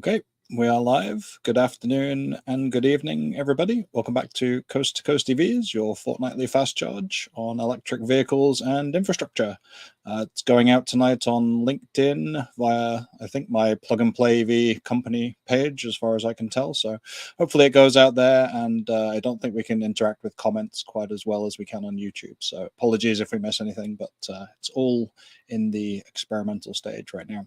Okay, we are live. Good afternoon and good evening, everybody. Welcome back to Coast EVs, your fortnightly fast charge on electric vehicles and infrastructure. It's going out tonight on LinkedIn via, I think, my Plug and Play EV company page, as far as I can tell. So hopefully it goes out there, and I don't think we can interact with comments quite as well as we can on YouTube. So apologies if we miss anything, but it's all in the experimental stage right now.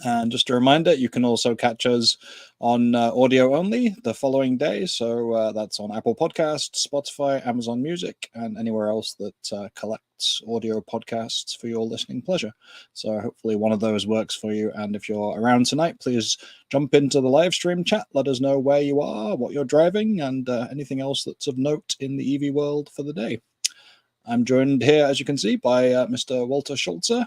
And just a reminder, you can also catch us on audio only the following day. So that's on Apple Podcasts, Spotify, Amazon Music, and anywhere else that collects audio podcasts for your listening pleasure. So hopefully one of those works for you. And if you're around tonight, please jump into the live stream chat. Let us know where you are, what you're driving, and anything else that's of note in the EV world for the day. I'm joined here, as you can see, by Mr. Walter Schulze.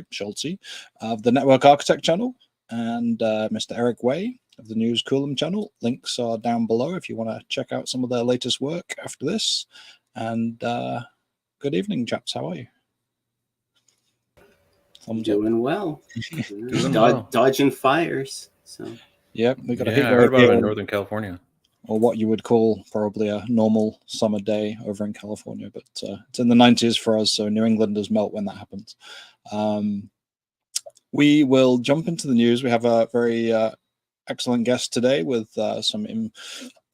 Schulze of the Network Architect channel, and Mr. Eric Way of the News Coolum channel. Links are down below if you want to check out some of their latest work after this. And good evening, chaps. How are you? Doing well. Dodging fires. So yep, we got a I heat heard about it in Northern California, or what you would call probably a normal summer day over in California, but it's in the 90s for us, so New Englanders melt when that happens. We will jump into the news. We have a very excellent guest today with some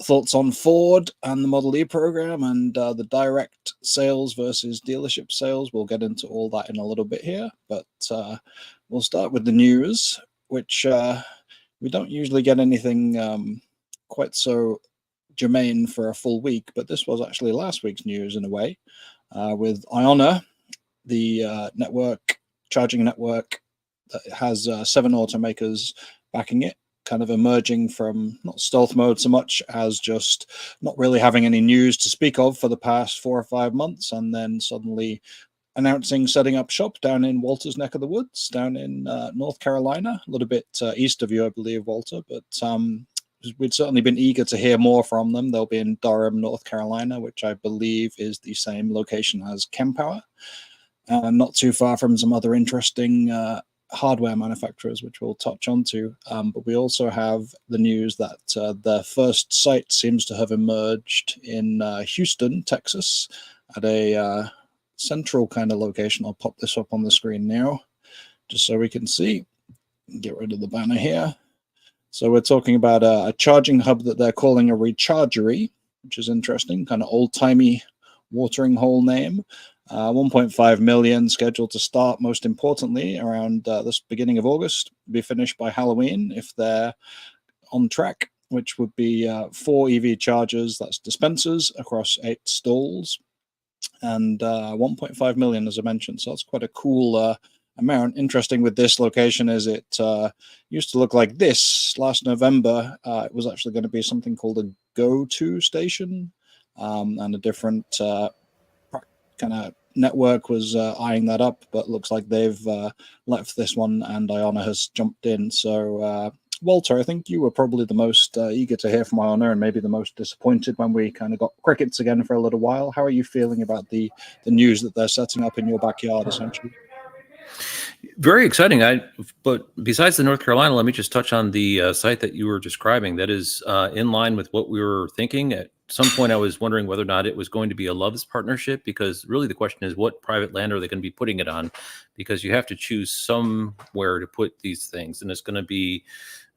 thoughts on Ford and the Model E program and the direct sales versus dealership sales. We'll get into all that in a little bit here, but we'll start with the news, which we don't usually get anything quite so germane for a full week, but this was actually last week's news in a way, with IONNA, the charging network that has 7 automakers backing it, kind of emerging from not stealth mode so much as just not really having any news to speak of for the past 4 or 5 months, and then suddenly announcing setting up shop down in Walter's neck of the woods, down in North Carolina, a little bit east of you, I believe, Walter, but we'd certainly been eager to hear more from them. They'll be in Durham, North Carolina, which I believe is the same location as Kempower, not too far from some other interesting hardware manufacturers, which we'll touch on to. But we also have the news that their first site seems to have emerged in Houston, Texas, at a central kind of location. I'll pop this up on the screen now, just so we can see. Get rid of the banner here. So we're talking about a charging hub that they're calling a rechargery, which is interesting, kind of old-timey watering hole name. 1.5 million scheduled to start, most importantly, around this beginning of August, be finished by Halloween if they're on track, which would be 4 EV chargers, that's dispensers, across 8 stalls, and 1.5 million, as I mentioned. So that's quite a cool amount. Interesting with this location is it used to look like this last November. It was actually going to be something called a go-to station, and a different kind of network was eyeing that up, but looks like they've left this one and IONNA has jumped in. So Walter, I think you were probably the most eager to hear from IONNA and maybe the most disappointed when we kind of got crickets again for a little while. How are you feeling about the news that they're setting up in your backyard, essentially? Very exciting. But besides the North Carolina, let me just touch on the site that you were describing. That is in line with what we were thinking. At some point, I was wondering whether or not it was going to be a Love's partnership, because really the question is, what private land are they going to be putting it on? Because you have to choose somewhere to put these things, and it's going to be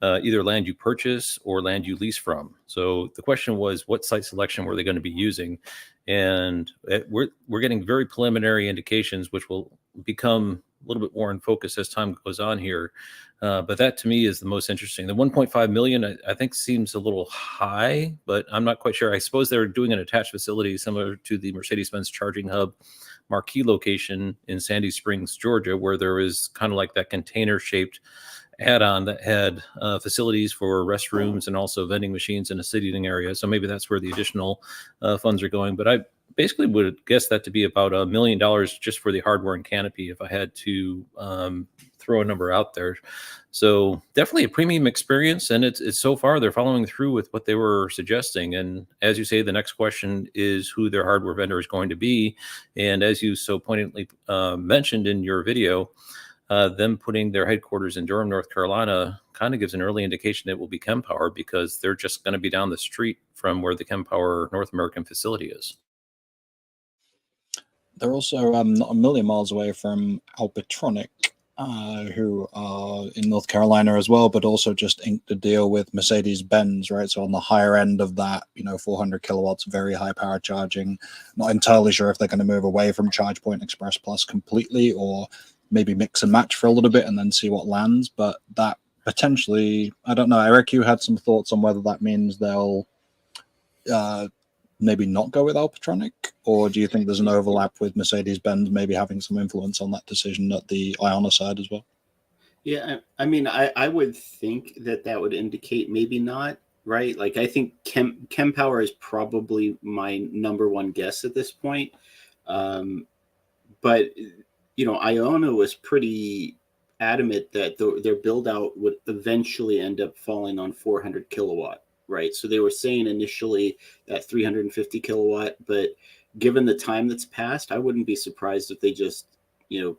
either land you purchase or land you lease from. So the question was, what site selection were they going to be using? And we're getting very preliminary indications, which will become a little bit more in focus as time goes on here. But that to me is the most interesting. The 1.5 million, I think, seems a little high, but I'm not quite sure. I suppose they're doing an attached facility similar to the Mercedes-Benz charging hub marquee location in Sandy Springs, Georgia, where there is kind of like that container shaped add-on that had facilities for restrooms and also vending machines in a seating area. So maybe that's where the additional funds are going. But I basically would guess that to be about $1 million just for the hardware and canopy if I had to throw a number out there. So definitely a premium experience, and it's so far they're following through with what they were suggesting. And as you say, the next question is who their hardware vendor is going to be. And as you so poignantly mentioned in your video, them putting their headquarters in Durham, North Carolina, kind of gives an early indication it will be Kempower, because they're just going to be down the street from where the Kempower North American facility is. They're also not a million miles away from Alpitronic, who are in North Carolina as well, but also just inked a deal with Mercedes-Benz, right? So on the higher end of that, 400 kilowatts, very high power charging. Not entirely sure if they're going to move away from ChargePoint Express Plus completely, or maybe mix and match for a little bit and then see what lands. But that potentially, I don't know. Eric, you had some thoughts on whether that means they'll maybe not go with Alpitronic, or do you think there's an overlap with Mercedes-Benz maybe having some influence on that decision at the IONNA side as well? Yeah, I mean, I would think that would indicate maybe not, right? Like, I think Kempower is probably my number one guess at this point. But, IONNA was pretty adamant that their build out would eventually end up falling on 400 kilowatt. Right. So they were saying initially that 350 kilowatt, but given the time that's passed, I wouldn't be surprised if they just,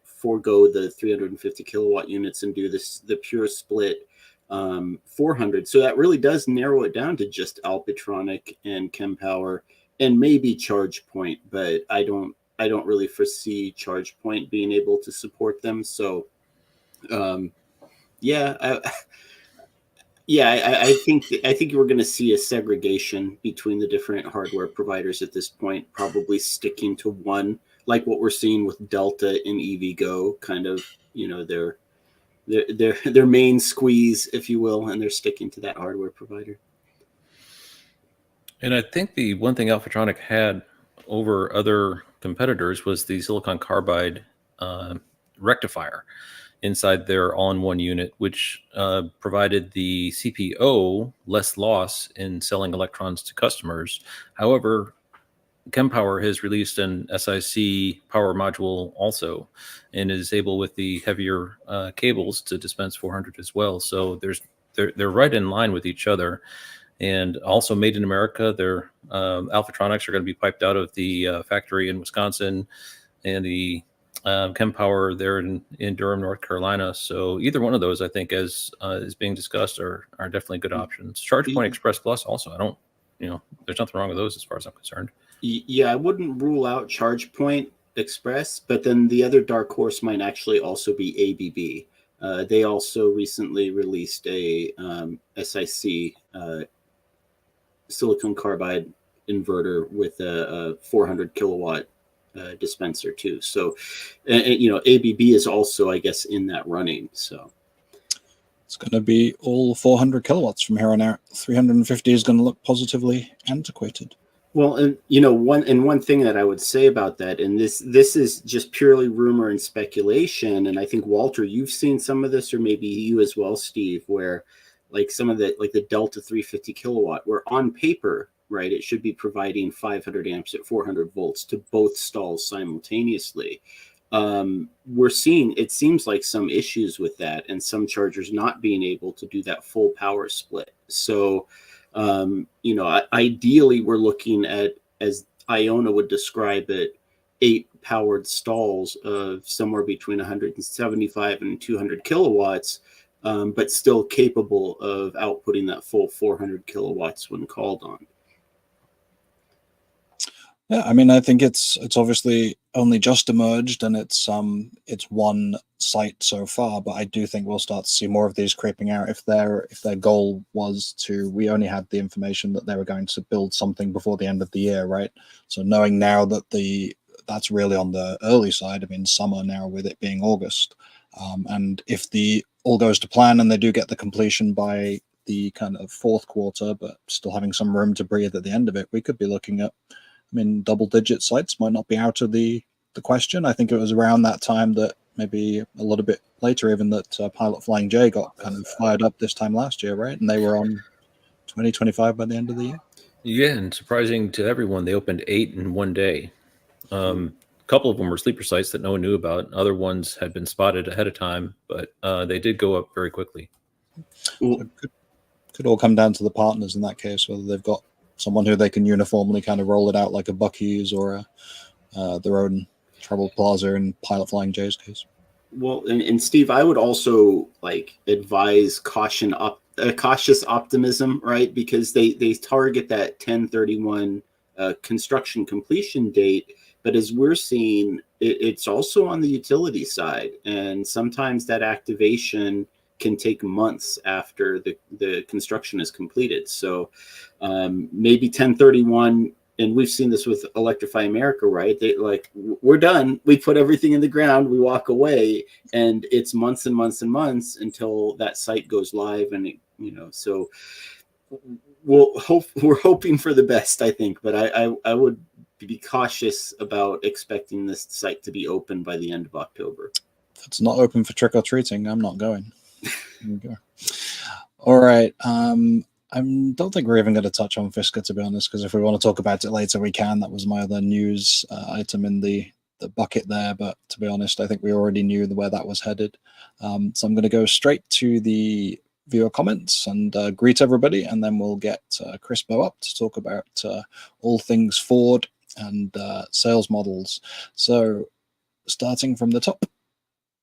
forego the 350 kilowatt units and do the pure split 400. So that really does narrow it down to just Alpitronic and Kempower and maybe ChargePoint, but I don't really foresee ChargePoint being able to support them. So, I think we're going to see a segregation between the different hardware providers at this point, probably sticking to one, like what we're seeing with Delta and EVgo, kind of, their main squeeze, if you will, and they're sticking to that hardware provider. And I think the one thing Alphatronic had over other competitors was the silicon carbide rectifier inside their all-in-one unit, which provided the CPO less loss in selling electrons to customers. However, Kempower has released an SiC power module also, and is able with the heavier cables to dispense 400 as well. So they're right in line with each other, and also made in America. Their Alphatronics are going to be piped out of the factory in Wisconsin, and the Kempower there in Durham, North Carolina. So either one of those, I think, as is being discussed, are definitely good options. ChargePoint Express Plus also, there's nothing wrong with those as far as I'm concerned. Yeah, I wouldn't rule out ChargePoint Express, but then the other dark horse might actually also be ABB. They also recently released a SiC silicon carbide inverter with a 400 kilowatt dispenser too. So, ABB is also, I guess, in that running. So it's going to be all 400 kilowatts from here on out. 350 is going to look positively antiquated. Well, and one thing that I would say about that, and this is just purely rumor and speculation, and I think, Walter, you've seen some of this, or maybe you as well, Steve, where like some of the Delta 350 kilowatt, where on paper, right, it should be providing 500 amps at 400 volts to both stalls simultaneously. We're seeing, it seems like, some issues with that, and some chargers not being able to do that full power split. So, ideally, we're looking at, as IONNA would describe it, 8 powered stalls of somewhere between 175 and 200 kilowatts, but still capable of outputting that full 400 kilowatts when called on. Yeah, I mean, I think it's obviously only just emerged, and it's one site so far, but I do think we'll start to see more of these creeping out. If their goal was to, we only had the information that they were going to build something before the end of the year, right? So knowing now that that's really on the early side, I mean, summer now with it being August, and if all goes to plan and they do get the completion by the kind of fourth quarter, but still having some room to breathe at the end of it, we could be looking at, double-digit sites might not be out of the question. I think it was around that time that, maybe a little bit later even, that Pilot Flying J got kind of fired up this time last year, right? And they were on 2025 by the end of the year. Yeah, and surprising to everyone, they opened 8 in one day. A couple of them were sleeper sites that no one knew about. Other ones had been spotted ahead of time, but they did go up very quickly. So could all come down to the partners in that case, whether they've got someone who they can uniformly kind of roll it out like a Buc-ee's or their own Travel Plaza in Pilot Flying J's case. Well, and Steve, I would also like advise cautious optimism, right? Because they target that 10/31 construction completion date, but as we're seeing, it's also on the utility side, and sometimes that activation can take months after the construction is completed. So maybe 10/31. And we've seen this with Electrify America, right? They like, we're done. We put everything in the ground. We walk away, and it's months and months and months until that site goes live. And so we're hoping for the best, I think. But I would be cautious about expecting this site to be open by the end of October. If it's not open for trick or treating, I'm not going. There you go. All right. I don't think we're even going to touch on Fisker, to be honest, because if we want to talk about it later, we can. That was my other news item in the bucket there. But to be honest, I think we already knew where that was headed. So I'm going to go straight to the viewer comments and greet everybody, and then we'll get Chris Bowe up to talk about all things Ford and sales models. So starting from the top,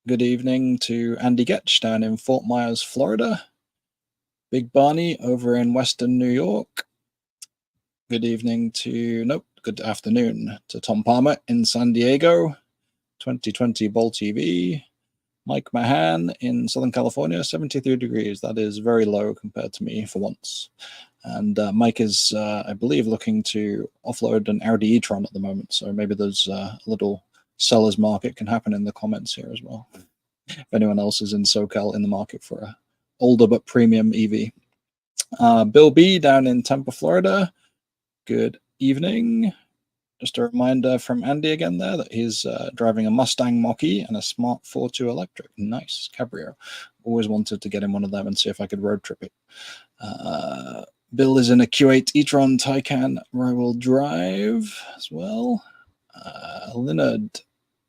good evening to Andy Getch down in Fort Myers, Florida. Big Barney over in Western New York. Good afternoon to Tom Palmer in San Diego. 2020 Ball TV. Mike Mahan in Southern California, 73 degrees. That is very low compared to me for once. And Mike is, I believe, looking to offload an Audi e-tron at the moment. So maybe there's a little seller's market can happen in the comments here as well. If anyone else is in SoCal in the market for a older but premium EV. Bill B down in Tampa, Florida. Good evening. Just a reminder from Andy again there that he's driving a Mustang Mach-E and a Smart 4.2 electric. Nice cabrio. Always wanted to get in one of them and see if I could road trip it. Bill is in a Q8 e-tron Taycan rear-wheel drive as well. Leonard,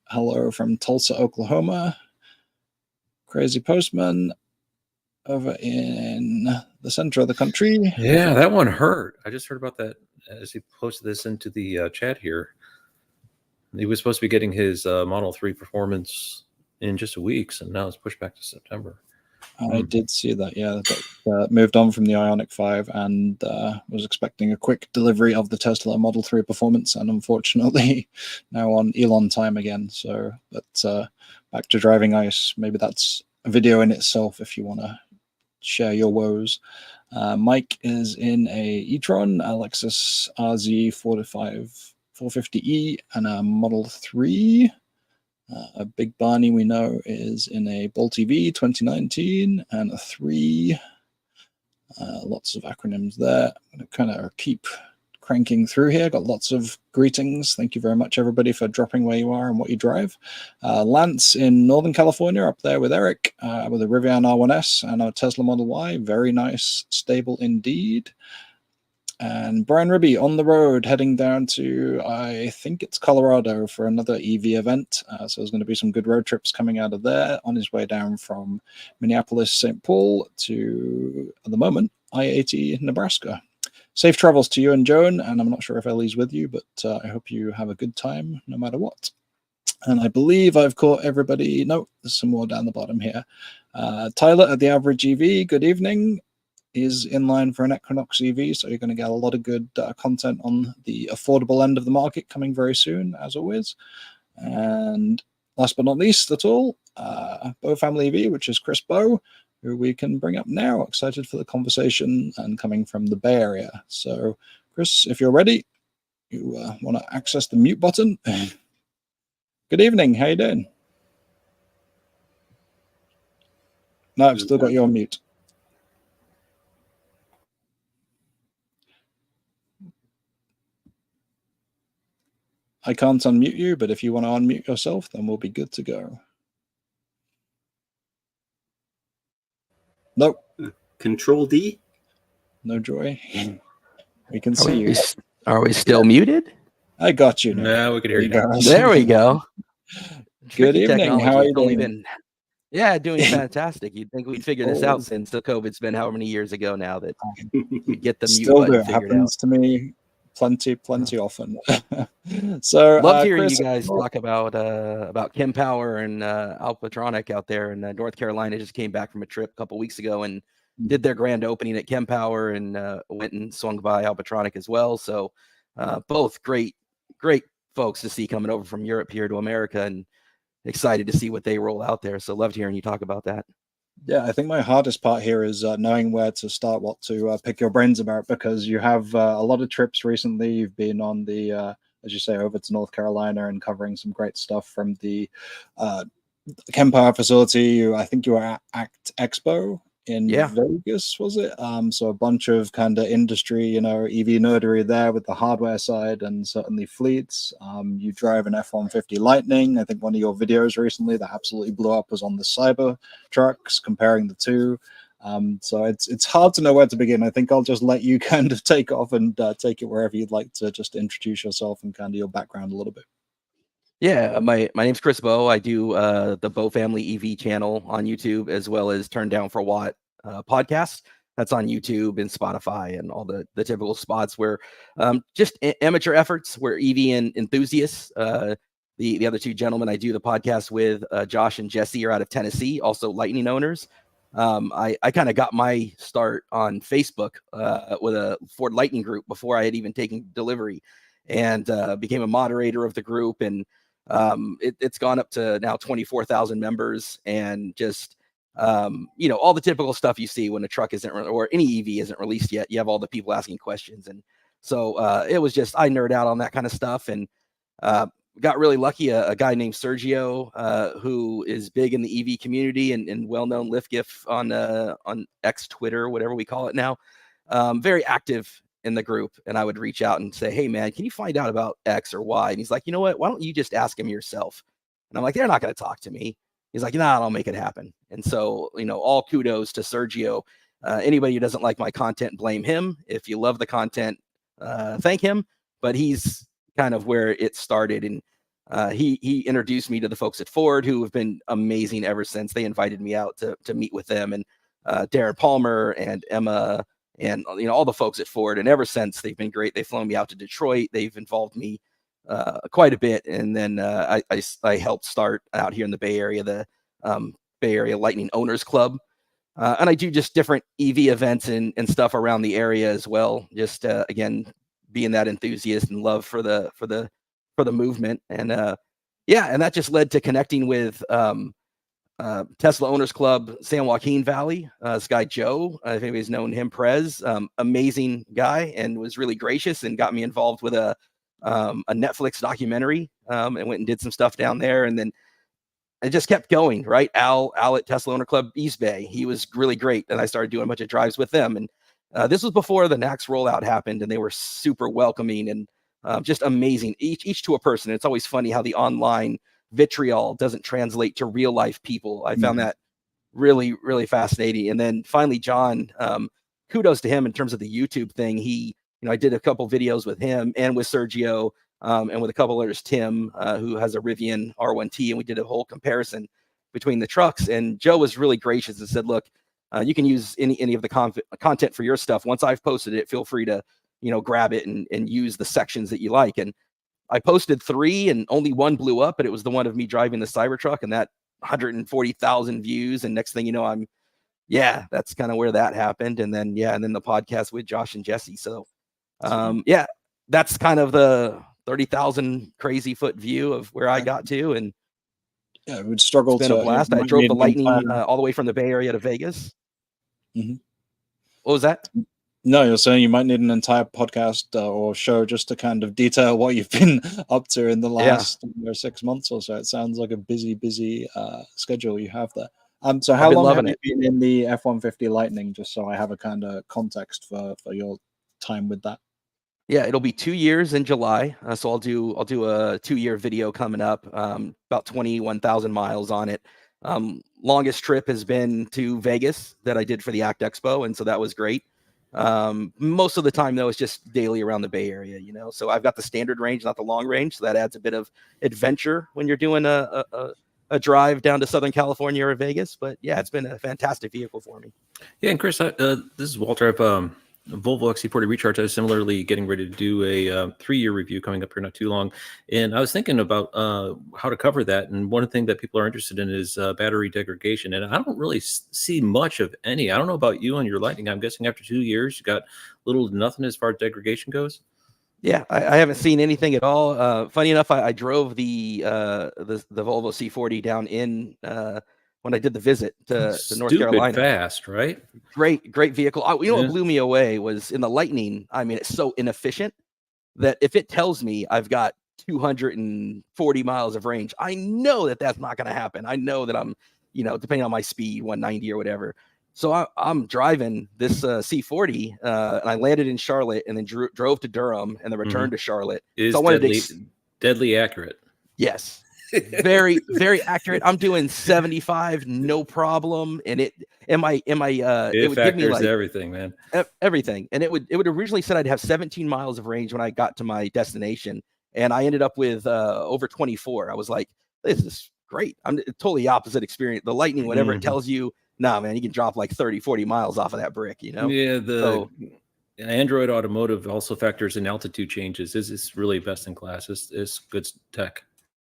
hello from Tulsa, Oklahoma. Crazy Postman over in the center of the country. Yeah, that one hurt. I just heard about that as he posted this into the chat here. He was supposed to be getting his Model 3 performance in just a week, so now it's pushed back to September. I did see that, yeah. That moved on from the Ioniq 5 and was expecting a quick delivery of the Tesla Model 3 performance, and unfortunately now on Elon time again. So, but back to driving ice. Maybe that's a video in itself if you want to share your woes. Mike is in a e-tron, a Lexus RZ 450e, and a Model 3. A Big Barney we know is in a Bolt TV 2019 and a 3. Lots of acronyms there. I'm going to kind of keep cranking through here. Got lots of greetings. Thank you very much, everybody, for dropping where you are and what you drive. Lance in Northern California, up there with Eric, with a Rivian R1S and a Tesla Model Y. Very nice, stable indeed. And Brian Ribby on the road, heading down to, I think it's Colorado for another EV event. So there's going to be some good road trips coming out of there on his way down from Minneapolis, St. Paul to, at the moment, I-80, Nebraska. Safe travels to you and Joan, and I'm not sure if Ellie's with you, but I hope you have a good time no matter what. And I believe I've caught everybody. No, there's some more down the bottom here. Tyler at the Average EV, good evening. Is in line for an Equinox EV, so you're going to get a lot of good content on the affordable end of the market coming very soon, as always. And last but not least at all, Bowe Family EV, which is Chris Bowe, who we can bring up now. Excited for the conversation and coming from the Bay Area. So, Chris, if you're ready, you want to access the mute button. Good evening. How you doing? No, I've still got you on mute. I can't unmute you, but if you want to unmute yourself, then we'll be good to go. Nope. Control D? No joy. We can see you. Are we still muted? I got you. No, we can hear you now. There we go. Good evening. How are you doing? Yeah, doing fantastic. You'd think we'd figure this out since the COVID's been however many years ago now that we'd get the mute button figured out. Happens to me plenty often. So Loved hearing Chris, you guys talk about Kim Power and Alpatronic out there in North Carolina. Just came back from a trip a couple weeks ago and did their grand opening at Kim Power, and went and swung by Alpatronic as well. So both great folks to see coming over from Europe here to America, and excited to see what they roll out there. So loved hearing you talk about that. Yeah, I think my hardest part here is knowing where to start, what to pick your brains about, because you have a lot of trips recently. You've been on the, as you say, over to North Carolina and covering some great stuff from the Kempower facility. I think you were at ACT Expo in Vegas, was it? So a bunch of kind of industry, EV nerdery there with the hardware side, and certainly fleets. You drive an F-150 Lightning. I think one of your videos recently that absolutely blew up was on the Cyber trucks, comparing the two. So it's hard to know where to begin. I think I'll just let you kind of take off and take it wherever you'd like to, just introduce yourself and kind of your background a little bit. Yeah, my name's Chris Bowe. I do the Bowe Family EV channel on YouTube, as well as Turn Down for What podcast. That's on YouTube and Spotify and all the typical spots where just amateur efforts. We're EV and enthusiasts. The other two gentlemen I do the podcast with, Josh and Jesse, are out of Tennessee, also Lightning owners. I kind of got my start on Facebook with a Ford Lightning group before I had even taken delivery, and became a moderator of the group. And it's gone up to now 24,000 members, and just all the typical stuff you see when a truck isn't or any EV isn't released yet. You have all the people asking questions, and so it was just, I nerd out on that kind of stuff, and got really lucky. A guy named Sergio, who is big in the EV community and well-known lift gif on X, Twitter, whatever we call it now, very active in the group. And I would reach out and say, hey man, can you find out about X or Y? And he's like, you know what, why don't you just ask him yourself? And I'm like, they're not going to talk to me. He's like, nah, I'll make it happen. And so, all kudos to Sergio. Anybody who doesn't like my content, blame him. If you love the content, thank him. But he's kind of where it started. And he introduced me to the folks at Ford, who have been amazing ever since. They invited me out to meet with them, and Darren Palmer and Emma, and all the folks at Ford. And ever since, they've been great. They've flown me out to Detroit. They've involved me quite a bit. And then I helped start out here in the Bay Area, the Bay Area Lightning Owners Club. And I do just different EV events and stuff around the area as well. Just again, being that enthusiast and love for the movement. And and that just led to connecting with Tesla Owners Club, San Joaquin Valley. This guy Joe, if anybody's known him, Prez, amazing guy, and was really gracious and got me involved with a Netflix documentary, and went and did some stuff down there. And then it just kept going, right? Al at Tesla Owner Club East Bay, he was really great, and I started doing a bunch of drives with them. And this was before the NACS rollout happened, and they were super welcoming and just amazing, each to a person. It's always funny how the online vitriol doesn't translate to real life people. I found that really, really fascinating. And then finally, John, kudos to him in terms of the YouTube thing. He, I did a couple videos with him and with Sergio, and with a couple others, Tim, who has a Rivian R1T, and we did a whole comparison between the trucks. And Joe was really gracious and said, look, you can use any of the content for your stuff. Once I've posted it, feel free to, grab it and use the sections that you like. And I posted 3 and only one blew up, but it was the one of me driving the Cybertruck, and that 140,000 views. And next thing you know, that's kind of where that happened. And then, and then the podcast with Josh and Jesse. So, that's kind of the 30,000 crazy foot view of where I got to. And yeah, it would struggle. It's been a blast. I drove the Lightning all the way from the Bay Area to Vegas. Mm-hmm. What was that? No, you're saying you might need an entire podcast or show just to kind of detail what you've been up to in the last 6 months or so. It sounds like a busy schedule you have there. So how long have you been in the F-150 Lightning, just so I have a kind of context for your time with that? Yeah, it'll be 2 years in July. So I'll do a 2-year video coming up, about 21,000 miles on it. Longest trip has been to Vegas that I did for the ACT Expo, and so that was great. Most of the time though, it's just daily around the Bay Area, so I've got the standard range, not the long range. So that adds a bit of adventure when you're doing a drive down to Southern California or Vegas. But yeah, it's been a fantastic vehicle for me. Yeah. And Chris, this is Walter. Volvo XC40 Recharge. I was similarly getting ready to do a 3-year review coming up here not too long, and I was thinking about how to cover that. And one thing that people are interested in is battery degradation, and I don't really see much of any. I don't know about you on your Lightning. I'm guessing after 2 years, you got little to nothing as far as degradation goes. Yeah, I haven't seen anything at all. Funny enough, I drove the Volvo C40 down in when I did the visit to North Carolina. Fast, right? Great vehicle. Yeah. What blew me away was in the Lightning. I mean, it's so inefficient that if it tells me I've got 240 miles of range, I know that that's not going to happen. I know that I'm, depending on my speed, 190 or whatever. So I'm driving this C40, and I landed in Charlotte, and then drove to Durham, and then returned to Charlotte. Is so I wanted deadly accurate. Yes, very very accurate. I'm doing 75, no problem, and it would give me like everything, man. Everything, and it would originally said I'd have 17 miles of range when I got to my destination, and I ended up with over 24. I was like, this is great. I'm totally opposite experience. The Lightning, whatever it tells you. Nah, man, you can drop like 30, 40 miles off of that brick, Yeah, Android Automotive also factors in altitude changes. It's really best in class. It's good tech.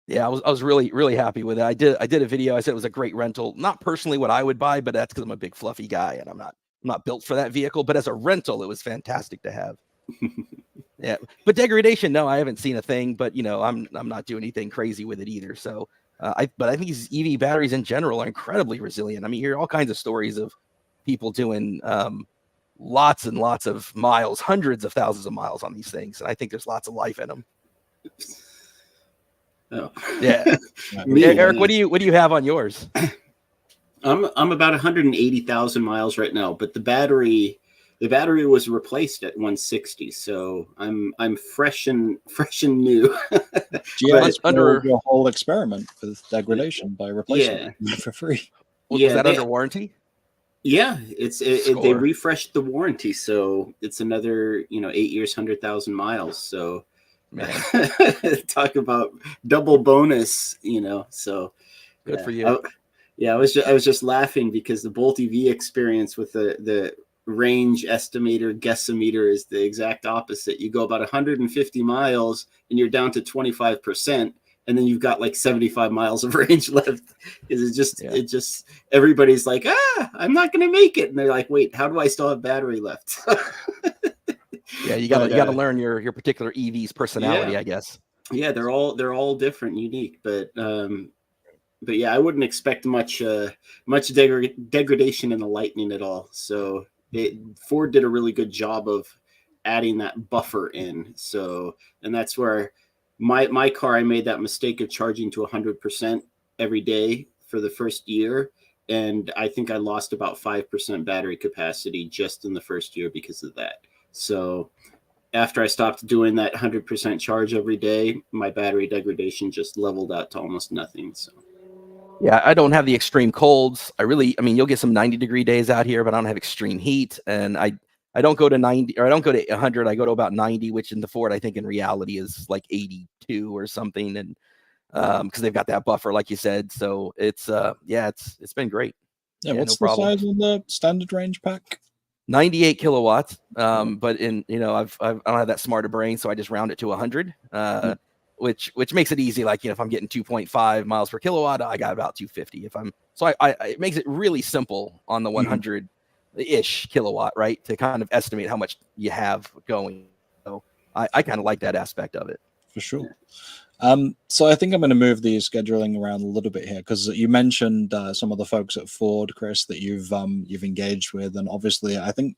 Yeah, I was really, really happy with it. I did a video. I said it was a great rental. Not personally what I would buy, but that's because I'm a big fluffy guy and I'm not built for that vehicle. But as a rental, it was fantastic to have. Yeah, but degradation, no, I haven't seen a thing. But I'm not doing anything crazy with it either. So. But I think these EV batteries in general are incredibly resilient. I mean, you hear all kinds of stories of people doing lots and lots of miles, hundreds of thousands of miles on these things, and I think there's lots of life in them. Oh, yeah. Eric, what do you have on yours? I'm about 180,000 miles right now, but the battery was replaced at 160, so I'm fresh and new. Yeah, under your whole experiment with degradation by replacing it for free. Was that under warranty? Yeah, they refreshed the warranty, so it's another 8 years, 100,000 miles. So talk about double bonus, So good for you. I was just laughing because the Bolt EV experience with the range estimator guessometer is the exact opposite. You go about 150 miles and you're down to 25%, and then you've got like 75 miles of range left. It just everybody's like, I'm not gonna make it, and they're like, wait, how do I still have battery left? Yeah, you gotta learn your particular EV's personality, I guess. Yeah, they're all different, unique, but yeah, I wouldn't expect much degradation in the Lightning at all. So Ford did a really good job of adding that buffer in. So, and that's where my car, I made that mistake of charging to 100% every day for the first year. And I think I lost about 5% battery capacity just in the first year because of that. So after I stopped doing that 100% charge every day, my battery degradation just leveled out to almost nothing. So. Yeah, I don't have the extreme colds. You'll get some 90-degree days out here, but I don't have extreme heat. And I don't go to 90, or I don't go to 100. I go to about 90, which in the Ford, I think in reality is like 82 or something. And because they've got that buffer, like you said. So it's been great. Yeah, what's the size of the standard range pack? 98 kilowatts. But I don't have that smarter brain, so I just round it to 100. Which makes it easy. Like, if I'm getting 2.5 miles per kilowatt, I got about 250. It makes it really simple on the 100-ish kilowatt, right? To kind of estimate how much you have going. So I kind of like that aspect of it. For sure. So I think I'm going to move the scheduling around a little bit here, because you mentioned some of the folks at Ford, Chris, that you've engaged with, and obviously I think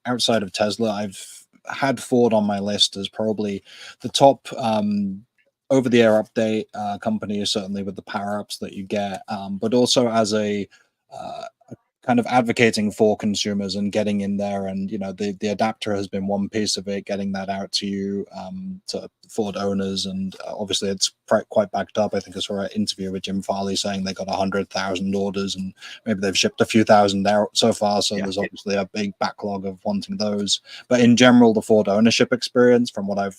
outside of Tesla, I've had Ford on my list as probably the top over-the-air update company, certainly with the power-ups that you get, but also as a kind of advocating for consumers and getting in there. And the adapter has been one piece of it, getting that out to you, to Ford owners, and obviously it's quite backed up. I think I saw an interview with Jim Farley saying they got 100,000 orders, and maybe they've shipped a few thousand out so far. So there's obviously a big backlog of wanting those. But in general, the Ford ownership experience, from what I've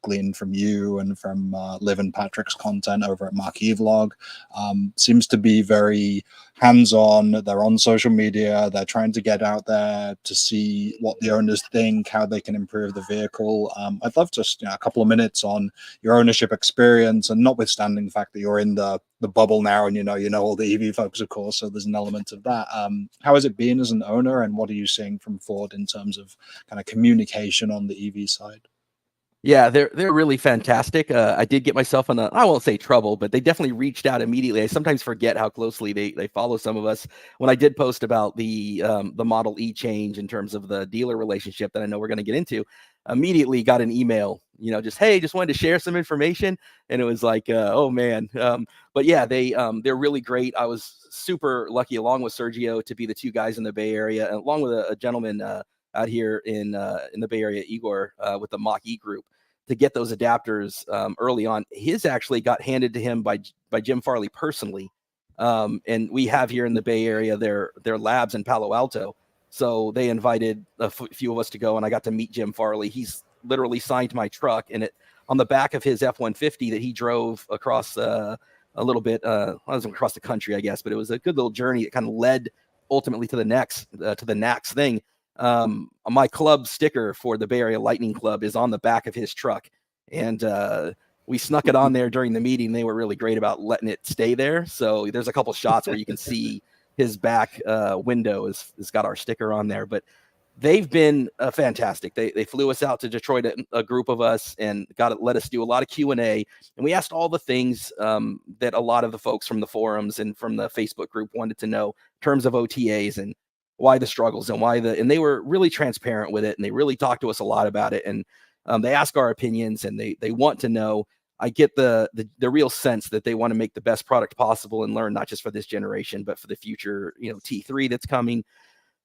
gleaned from you and from Liv and Patrick's content over at Marquee Vlog, seems to be very hands-on. They're on social media. They're trying to get out there to see what the owners think, how they can improve the vehicle. I'd love just a couple of minutes on your ownership experience, and notwithstanding the fact that you're in the bubble now, and you know all the EV folks, of course, so there's an element of that. How has it been as an owner, and what are you seeing from Ford in terms of kind of communication on the EV side? Yeah, they're really fantastic. I did get myself in I won't say trouble, but they definitely reached out immediately. I sometimes forget how closely they follow some of us. When I did post about the Model E change in terms of the dealer relationship that I know we're going to get into, immediately got an email, just, hey, just wanted to share some information. And it was like, oh man. But yeah, they're really great. I was super lucky, along with Sergio, to be the two guys in the Bay Area, along with a gentleman out here in the Bay Area, Igor, with the Mach E group, to get those adapters early on. His actually got handed to him by Jim Farley personally. And we have here in the Bay Area their labs in Palo Alto. So they invited a few of us to go, and I got to meet Jim Farley. He's literally signed my truck, and on the back of his F-150 that he drove across a little bit, I wasn't across the country, I guess, but it was a good little journey that kind of led ultimately to the NACS thing. My club sticker for the Bay Area Lightning Club is on the back of his truck, and we snuck it on there during the meeting. They were really great about letting it stay there. So there's a couple shots where you can see his back window has got our sticker on there. But they've been fantastic. They flew us out to Detroit, a group of us, and let us do a lot of Q&A. And we asked all the things that a lot of the folks from the forums and from the Facebook group wanted to know in terms of OTAs and why the struggles and and they were really transparent with it, and they really talked to us a lot about it. And they ask our opinions, and they want to know. I get the real sense that they want to make the best product possible and learn, not just for this generation, but for the future, T3 that's coming.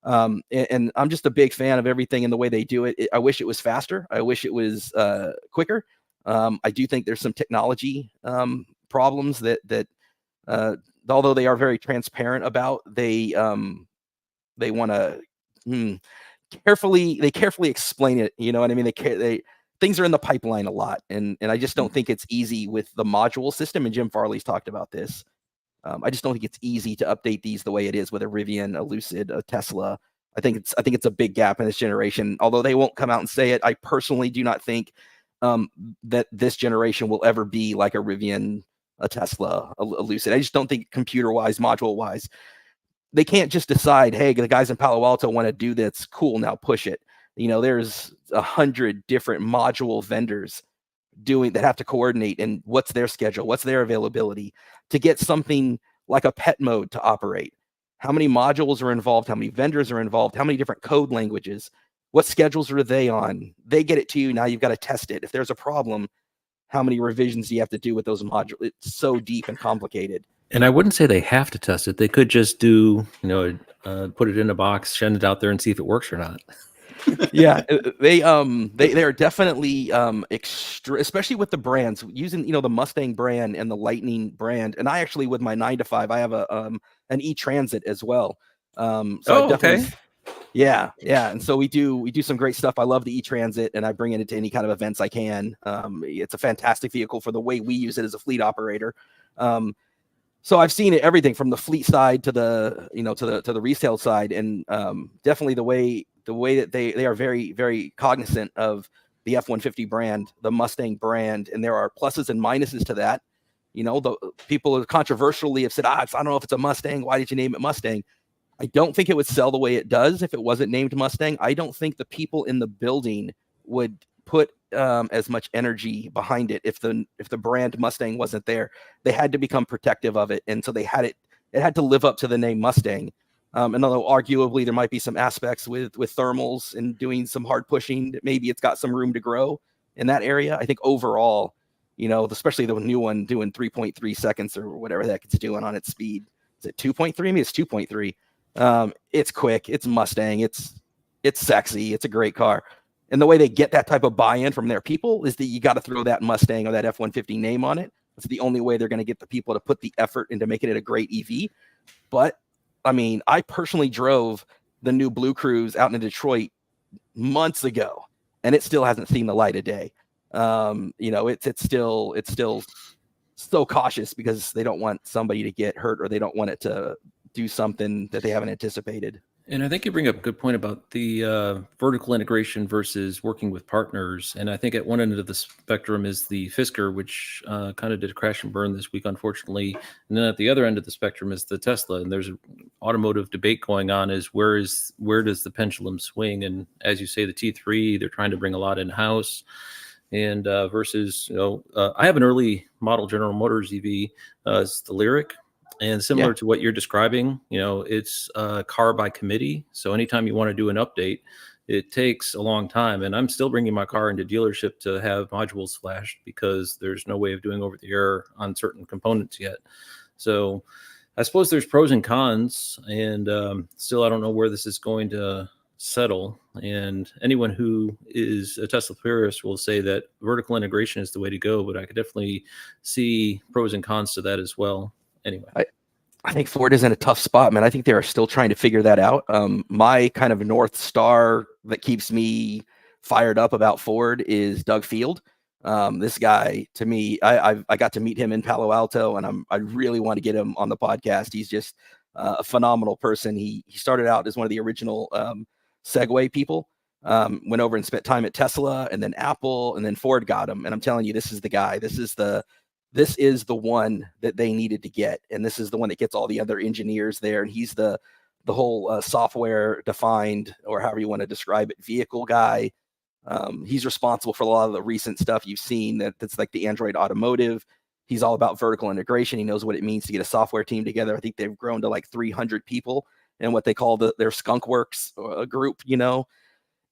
And I'm just a big fan of everything and the way they do it. I wish it was faster. I wish it was quicker. I do think there's some technology problems that although they are very transparent about, they want to carefully explain it. You know what I mean? Things are in the pipeline a lot, and I just don't think it's easy with the module system. And Jim Farley's talked about this. I just don't think it's easy to update these the way it is with a Rivian, a Lucid, a Tesla. I think it's a big gap in this generation. Although they won't come out and say it, I personally do not think that this generation will ever be like a Rivian, a Tesla, a Lucid. I just don't think computer-wise, module-wise, they can't just decide, hey, the guys in Palo Alto want to do this. Cool, now push it. There's 100 different module vendors that have to coordinate, and what's their schedule, what's their availability to get something like a pet mode to operate. How many modules are involved? How many vendors are involved? How many different code languages? What schedules are they on? They get it to you. Now you've got to test it. If there's a problem, how many revisions do you have to do with those modules? It's so deep and complicated. And I wouldn't say they have to test it. They could just do, put it in a box, send it out there, and see if it works or not. Yeah, they are definitely extra, especially with the brands using the Mustang brand and the Lightning brand. And I actually, with my 9-to-5, I have an e-Transit as well. Okay. Yeah. And so we do some great stuff. I love the e-Transit, and I bring it into any kind of events I can. It's a fantastic vehicle for the way we use it as a fleet operator. So I've seen everything from the fleet side to the to the resale side, and definitely the way that they are very, very cognizant of the F-150 brand, the Mustang brand, and there are pluses and minuses to that. The people controversially have said, I don't know if it's a Mustang. Why did you name it Mustang? I don't think it would sell the way it does if it wasn't named Mustang. I don't think the people in the building would put as much energy behind it if the brand Mustang wasn't there. They had to become protective of it, and so it had to live up to the name Mustang. And although arguably there might be some aspects with thermals and doing some hard pushing, that maybe it's got some room to grow in that area. I think overall, especially the new one doing 3.3 seconds or whatever that it's doing on its speed. Is it 2.3? I mean, it's 2.3. It's quick. It's Mustang. It's sexy. It's a great car. And the way they get that type of buy-in from their people is that you got to throw that Mustang or that F-150 name on it, It's the only way they're going to get the people to put the effort into making it a great EV. But I mean, I personally drove the new Blue Cruise out in Detroit months ago, and it still hasn't seen the light of day. It's still so cautious because they don't want somebody to get hurt, or they don't want it to do something that they haven't anticipated. And I think you bring up a good point about the vertical integration versus working with partners. And I think at one end of the spectrum is the Fisker, which kind of did a crash and burn this week, unfortunately. And then at the other end of the spectrum is the Tesla. And there's an automotive debate going on is where does the pendulum swing? And as you say, the T3, they're trying to bring a lot in-house. And versus, I have an early model General Motors EV, it's the Lyric. And similar to what you're describing, it's a car by committee. So anytime you want to do an update, it takes a long time. And I'm still bringing my car into dealership to have modules flashed because there's no way of doing over the air on certain components yet. So I suppose there's pros and cons. And still, I don't know where this is going to settle. And anyone who is a Tesla purist will say that vertical integration is the way to go. But I could definitely see pros and cons to that as well. Anyway, I think Ford is in a tough spot, man. I think they are still trying to figure that out. My kind of North Star that keeps me fired up about Ford is Doug Field. This guy, to me, I got to meet him in Palo Alto, and I really want to get him on the podcast. He's just a phenomenal person. He started out as one of the original Segway people. Went over and spent time at Tesla, and then Apple, and then Ford got him. And I'm telling you, this is the guy. This is the one that they needed to get. And this is the one that gets all the other engineers there. And he's the whole software defined, or however you want to describe it, vehicle guy. He's responsible for a lot of the recent stuff you've seen that's like the Android Automotive. He's all about vertical integration. He knows what it means to get a software team together. I think they've grown to like 300 people in what they call their Skunk Works group.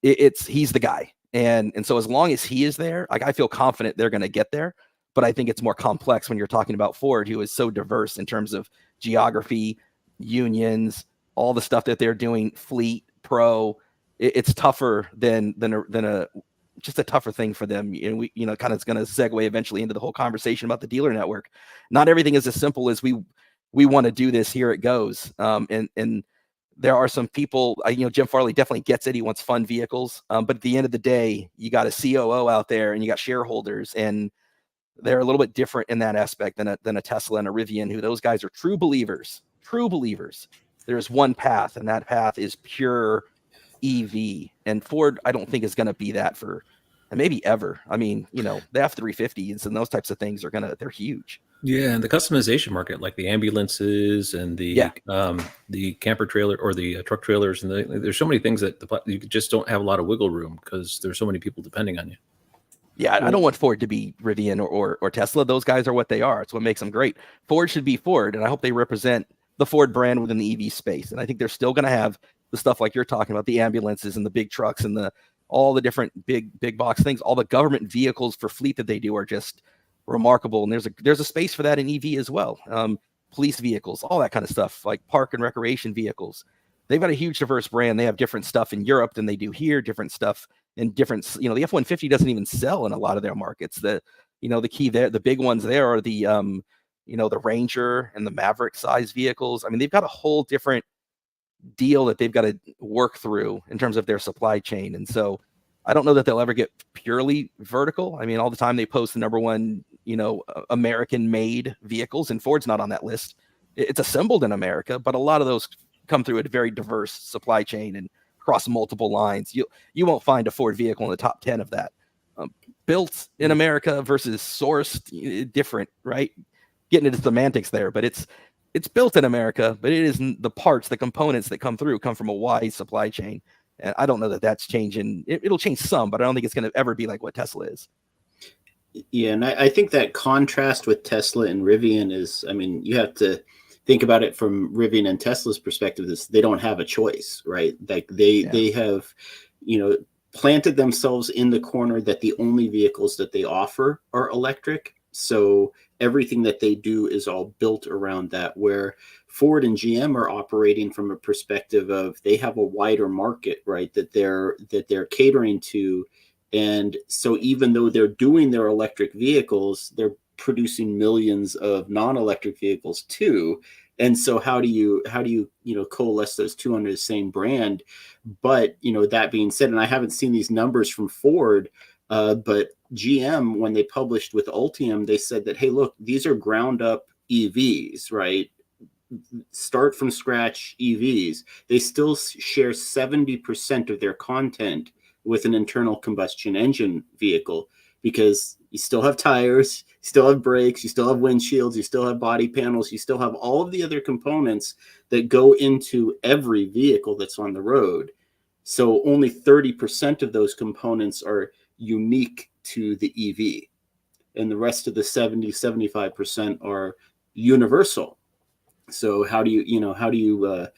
He's the guy. And so as long as he is there, like, I feel confident they're going to get there. But I think it's more complex when you're talking about Ford, who is so diverse in terms of geography, unions, all the stuff that they're doing, fleet, pro. It's tougher than just a tougher thing for them. And kind of going to segue eventually into the whole conversation about the dealer network. Not everything is as simple as we want to do this. Here it goes. And there are some people, Jim Farley definitely gets it. He wants fun vehicles. But at the end of the day, you got a COO out there and you got shareholders, and they're a little bit different in that aspect than a Tesla and a Rivian, who those guys are true believers. There's one path, and that path is pure EV. And Ford, I don't think, is going to be that for maybe ever. I mean, the F-350s and those types of things they're huge. Yeah, and the customization market, like the ambulances and the camper trailer or the truck trailers, and there's so many things that you just don't have a lot of wiggle room because there's so many people depending on you. Yeah, I don't want Ford to be Rivian or Tesla. Those guys are what they are. It's what makes them great. Ford should be Ford, and I hope they represent the Ford brand within the EV space. And I think they're still going to have the stuff like you're talking about, the ambulances and the big trucks and all the different big box things. All the government vehicles for fleet that they do are just remarkable. And there's a space for that in EV as well. Police vehicles, all that kind of stuff, like park and recreation vehicles. They've got a huge diverse brand. They have different stuff in Europe than they do here, different stuff in different, the F-150 doesn't even sell in a lot of their markets. The key there, the big ones there are the Ranger and the Maverick size vehicles. I mean, they've got a whole different deal that they've got to work through in terms of their supply chain. And so I don't know that they'll ever get purely vertical. I mean, all the time they post the number one, American made vehicles, and Ford's not on that list. It's assembled in America, but a lot of those come through a very diverse supply chain and across multiple lines. You won't find a Ford vehicle in the top 10 of that. Built in America versus sourced, different, right? Getting into semantics there, but it's built in America, but it isn't. The parts, the components that come from a wide supply chain. And I don't know that that's changing. It'll change some, but I don't think it's going to ever be like what Tesla is. Yeah, and I think that contrast with Tesla and Rivian is, you have to think about it from Rivian and Tesla's perspective. Is they don't have a choice, right? Like they have, planted themselves in the corner that the only vehicles that they offer are electric. So everything that they do is all built around that, where Ford and GM are operating from a perspective of they have a wider market, right, that they're catering to. And so even though they're doing their electric vehicles, they're producing millions of non-electric vehicles too. And so how do you coalesce those two under the same brand? But that being said, and I haven't seen these numbers from Ford, but GM, when they published with Ultium, they said that, hey, look, these are ground up EVs, right? Start from scratch EVs. They still share 70% of their content with an internal combustion engine vehicle, because you still have tires, you still have brakes, you still have windshields, you still have body panels, you still have all of the other components that go into every vehicle that's on the road. So only 30% of those components are unique to the EV, and the rest of the 75% are universal. So how do you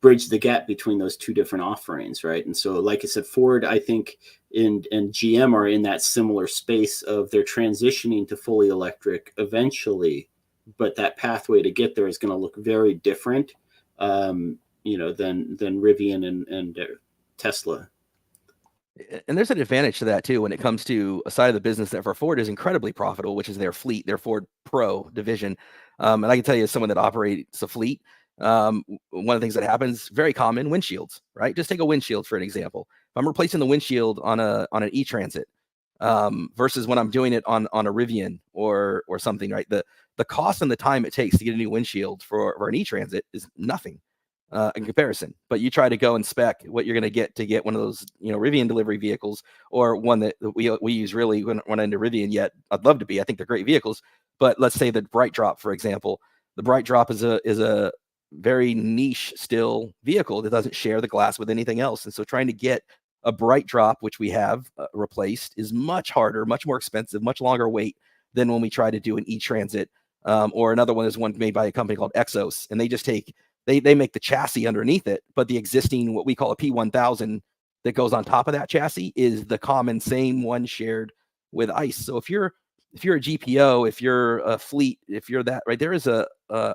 bridge the gap between those two different offerings, right? And so, like I said, Ford, I think, and GM are in that similar space of they're transitioning to fully electric eventually, but that pathway to get there is going to look very different, than Rivian and Tesla. And there's an advantage to that too when it comes to a side of the business that for Ford is incredibly profitable, which is their fleet, their Ford Pro division. And I can tell you, as someone that operates a fleet, one of the things that happens, very common, windshields, right? Just take a windshield for an example. If I'm replacing the windshield on an e-Transit versus when I'm doing it on a Rivian or something, right? The cost and the time it takes to get a new windshield for an e-Transit is nothing in comparison. But you try to go and spec what you're going to get one of those, Rivian delivery vehicles, or one that we use really when into Rivian yet. I'd love to be. I think they're great vehicles. But let's say the Bright Drop, for example. The Bright Drop is a very niche still vehicle that doesn't share the glass with anything else. And so trying to get a Bright Drop, which we have replaced, is much harder, much more expensive, much longer wait than when we try to do an e-Transit. Or another one is one made by a company called Exos, and they just they make the chassis underneath it, but the existing, what we call a P1000 that goes on top of that chassis, is the common same one shared with ICE. So if you're a GPO, if you're a fleet, if you're that, right, there is an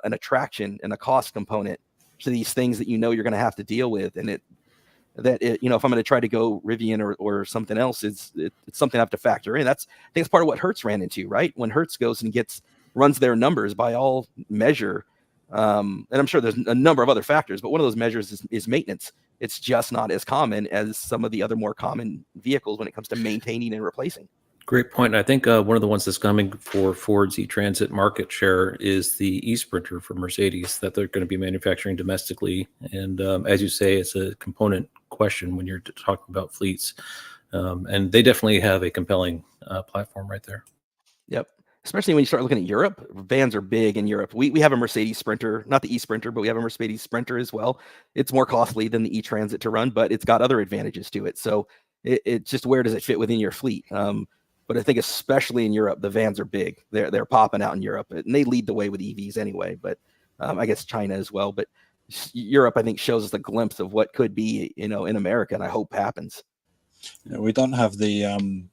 attraction and a cost component to these things that you're going to have to deal with. And if I'm going to try to go Rivian or something else, it's something I have to factor in. I think it's part of what Hertz ran into, right? When Hertz goes and runs their numbers by all measure, and I'm sure there's a number of other factors, but one of those measures is maintenance. It's just not as common as some of the other more common vehicles when it comes to maintaining and replacing. Great point. I think one of the ones that's coming for Ford's e-Transit market share is the e-Sprinter for Mercedes that they're going to be manufacturing domestically. And as you say, it's a component question when you're talking about fleets. And they definitely have a compelling platform right there. Yep. Especially when you start looking at Europe, vans are big in Europe. We have a Mercedes Sprinter, not the e-Sprinter, but we have a Mercedes Sprinter as well. It's more costly than the e-Transit to run, but it's got other advantages to it. So it's just, where does it fit within your fleet? But I think especially in Europe, the vans are big. They're popping out in Europe, and they lead the way with EVs anyway. But I guess China as well. But Europe, I think, shows us a glimpse of what could be, in America, and I hope happens. We don't have the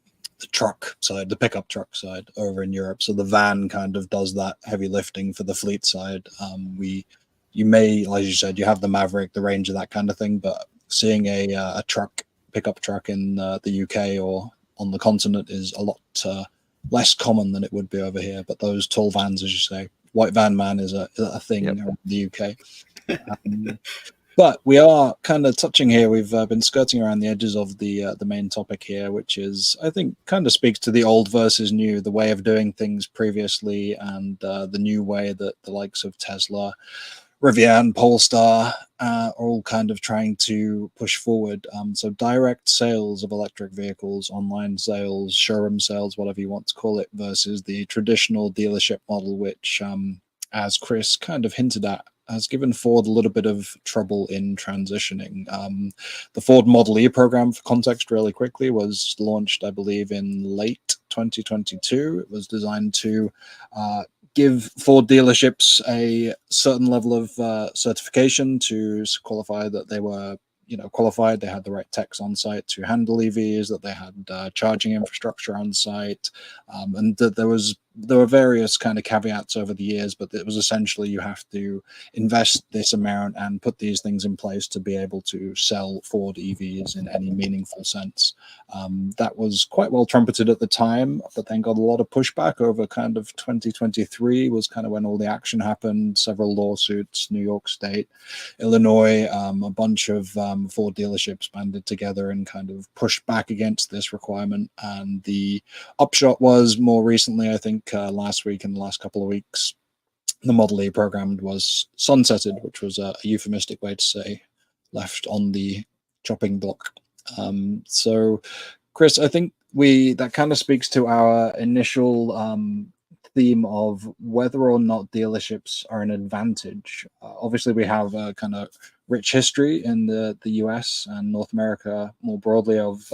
truck side, the pickup truck side over in Europe. So the van kind of does that heavy lifting for the fleet side. You may, as you said, you have the Maverick, the Ranger, that kind of thing, but seeing a pickup truck in the UK or on the continent is a lot less common than it would be over here. But those tall vans, as you say, white van man is a thing around the UK. But we are kind of touching here. We've been skirting around the edges of the main topic here, which is, I think, kind of speaks to the old versus new, the way of doing things previously, and the new way that the likes of Tesla, Rivian, Polestar are all kind of trying to push forward. So direct sales of electric vehicles, online sales, showroom sales, whatever you want to call it, versus the traditional dealership model, which, as Chris kind of hinted at, has given Ford a little bit of trouble in transitioning. The Ford Model E program, for context really quickly, was launched, I believe, in late 2022. It was designed to give Ford dealerships a certain level of certification to qualify that they were qualified, they had the right techs on site to handle EVs, that they had charging infrastructure on site, and that there was there were various kind of caveats over the years, but it was essentially you have to invest this amount and put these things in place to be able to sell Ford EVs in any meaningful sense. That was quite well trumpeted at the time, but then got a lot of pushback over kind of 2023 was kind of when all the action happened, several lawsuits, New York State, Illinois, a bunch of Ford dealerships banded together and kind of pushed back against this requirement. And the upshot was more recently, I think last week, in the last couple of weeks, the Model E program was sunsetted, which was a euphemistic way to say left on the chopping block. So, Chris, I think that kind of speaks to our initial theme of whether or not dealerships are an advantage. Obviously, we have a kind of rich history in the US and North America more broadly of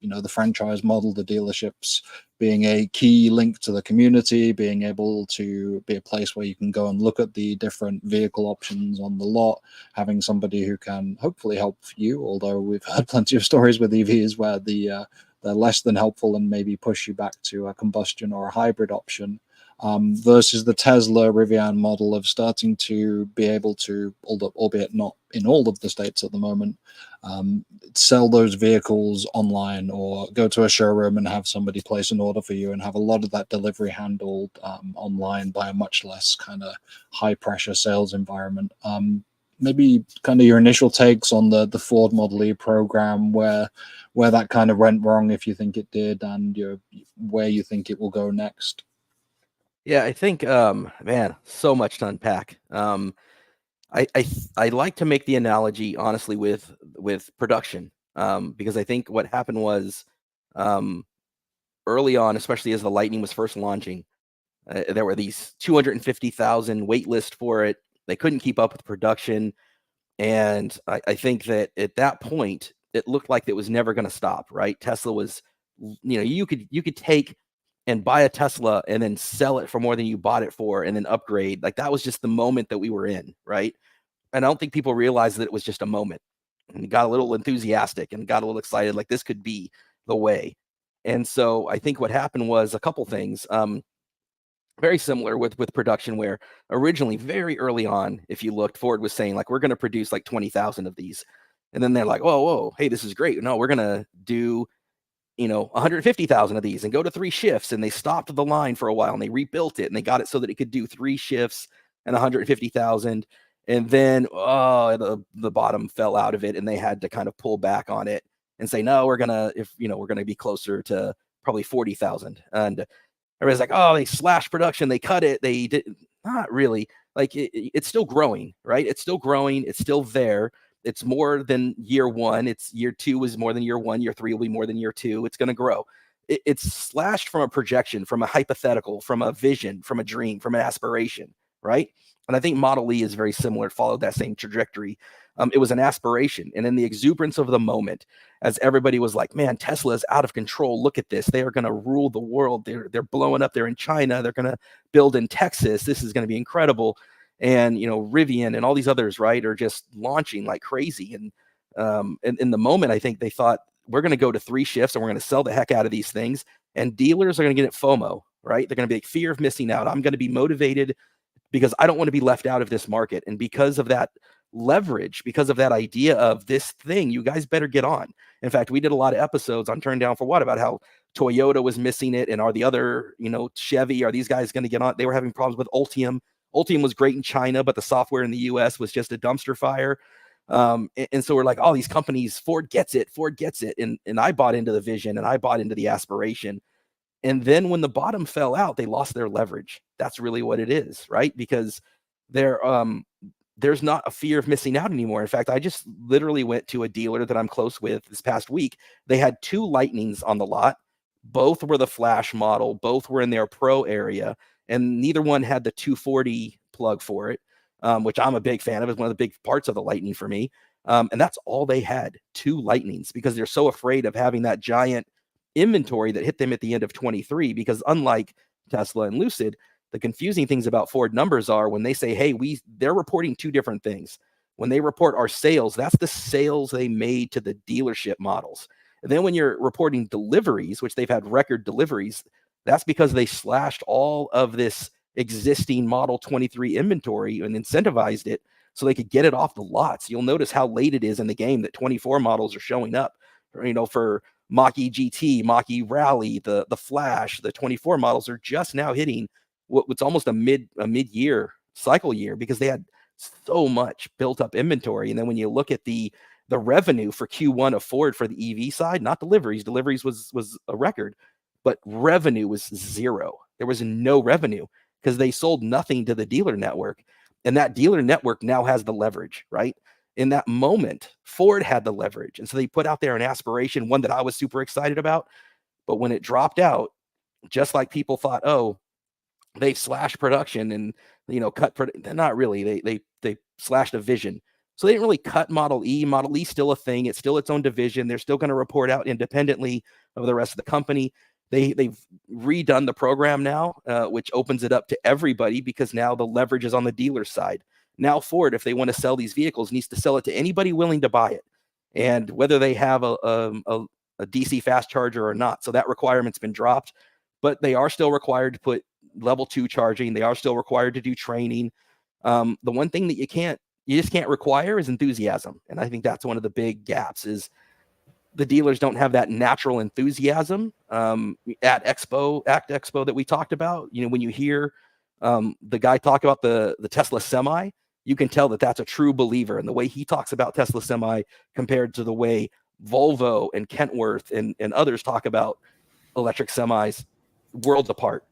the franchise model, the dealerships being a key link to the community, being able to be a place where you can go and look at the different vehicle options on the lot, having somebody who can hopefully help you, although we've heard plenty of stories with EVs where they're less than helpful and maybe push you back to a combustion or a hybrid option. Versus the Tesla Rivian model of starting to be able to, albeit not in all of the states at the moment, sell those vehicles online or go to a showroom and have somebody place an order for you and have a lot of that delivery handled online by a much less kind of high pressure sales environment. Maybe kind of your initial takes on the Ford Model E program, where that kind of went wrong, if you think it did, and where you think it will go next. Yeah, I think, man, so much to unpack. I like to make the analogy, honestly, with production, because I think what happened was early on, especially as the Lightning was first launching, there were these 250,000 wait list for it. They couldn't keep up with production, and I think that at that point, it looked like it was never going to stop. Right? Tesla was, you could take and buy a Tesla and then sell it for more than you bought it for and then upgrade. Like, that was just the moment that we were in, right? And I don't think people realized that it was just a moment, and got a little enthusiastic and got a little excited, like this could be the way. And so I think what happened was a couple things, very similar with production, where originally very early on, if you looked, Ford was saying like, we're going to produce like 20,000 of these. And then they're like, whoa, hey, this is great. No, we're going to do 150,000 of these and go to 3 shifts. And they stopped the line for a while and they rebuilt it and they got it so that it could do 3 shifts and 150,000. And then the bottom fell out of it and they had to kind of pull back on it and say, no, we're going to be closer to probably 40,000. And everybody's like, oh, they slashed production, they cut it. They did not really. Like, it's still growing, right? It's still growing. It's still there. It's more than year 1. It's year 2 is more than year 1. Year 3 will be more than year 2. It's going to grow. It's slashed from a projection, from a hypothetical, from a vision, from a dream, from an aspiration, right? And I think Model E is very similar. It followed that same trajectory. It was an aspiration. And in the exuberance of the moment, as everybody was like, man, Tesla is out of control. Look at this. They are going to rule the world. They're blowing up. They're in China. They're going to build in Texas. This is going to be incredible. And, Rivian and all these others, right, are just launching like crazy. And in the moment, I think they thought, we're going to go to 3 shifts and we're going to sell the heck out of these things. And dealers are going to get it FOMO, right? They're going to be like, fear of missing out. I'm going to be motivated because I don't want to be left out of this market. And because of that leverage, because of that idea of this thing, you guys better get on. In fact, we did a lot of episodes on Turn Down for What about how Toyota was missing it. And are the other, Chevy, are these guys going to get on? They were having problems with Ultium. Ultium was great in China, but the software in the US was just a dumpster fire. And so we're like, oh, these companies, Ford gets it. And I bought into the vision and I bought into the aspiration. And then when the bottom fell out, they lost their leverage. That's really what it is, right? Because there's not a fear of missing out anymore. In fact, I just literally went to a dealer that I'm close with this past week. They had 2 Lightnings on the lot. Both were the Flash model. Both were in their Pro area. And neither one had the 240 plug for it, which I'm a big fan of. It's one of the big parts of the Lightning for me. And that's all they had, 2 Lightnings, because they're so afraid of having that giant inventory that hit them at the end of 23. Because unlike Tesla and Lucid, the confusing things about Ford numbers are when they say, hey, they're reporting 2 different things. When they report our sales, that's the sales they made to the dealership models. And then when you're reporting deliveries, which they've had record deliveries, That's because they slashed all of this existing Model 23 inventory and incentivized it so they could get it off the lots. You'll notice how late it is in the game that 24 models are showing up, for Mach-E GT, Mach-E Rally, the Flash. The 24 models are just now hitting what's almost a mid-year cycle year, because they had so much built up inventory. And then when you look at the revenue for Q1 of Ford for the EV side, not deliveries was a record, but revenue was zero. There was no revenue because they sold nothing to the dealer network. And that dealer network now has the leverage, right? In that moment, Ford had the leverage. And so they put out there an aspiration, one that I was super excited about. But when it dropped out, just like people thought, oh, they slashed production and, cut, not really, they slashed a vision. So they didn't really cut Model E. Model E still a thing. It's still its own division. They're still going to report out independently of the rest of the company. They've redone the program now, which opens it up to everybody, because now the leverage is on the dealer side. Now Ford, if they want to sell these vehicles, needs to sell it to anybody willing to buy it, and whether they have a DC fast charger or not. So that requirement's been dropped, but they are still required to put level 2 charging. They are still required to do training. The one thing that you just can't require is enthusiasm, and I think that's one of the big gaps. Is the dealers don't have that natural enthusiasm at ACT Expo that we talked about. When you hear the guy talk about the Tesla Semi, you can tell that that's a true believer. And the way he talks about Tesla Semi compared to the way Volvo and Kentworth and others talk about electric semis, worlds apart.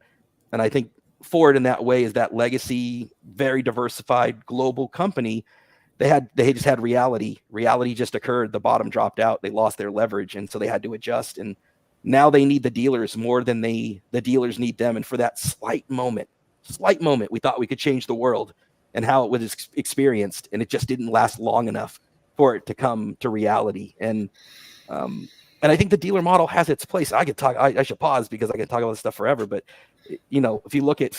And I think Ford in that way is that legacy, very diversified global company. They just had reality. Reality just occurred. The bottom dropped out. They lost their leverage, and so they had to adjust. And now they need the dealers more than the dealers need them. And for that slight moment, we thought we could change the world and how it was experienced, and it just didn't last long enough for it to come to reality. And I think the dealer model has its place. I should pause because I could talk about this stuff forever. But if you look at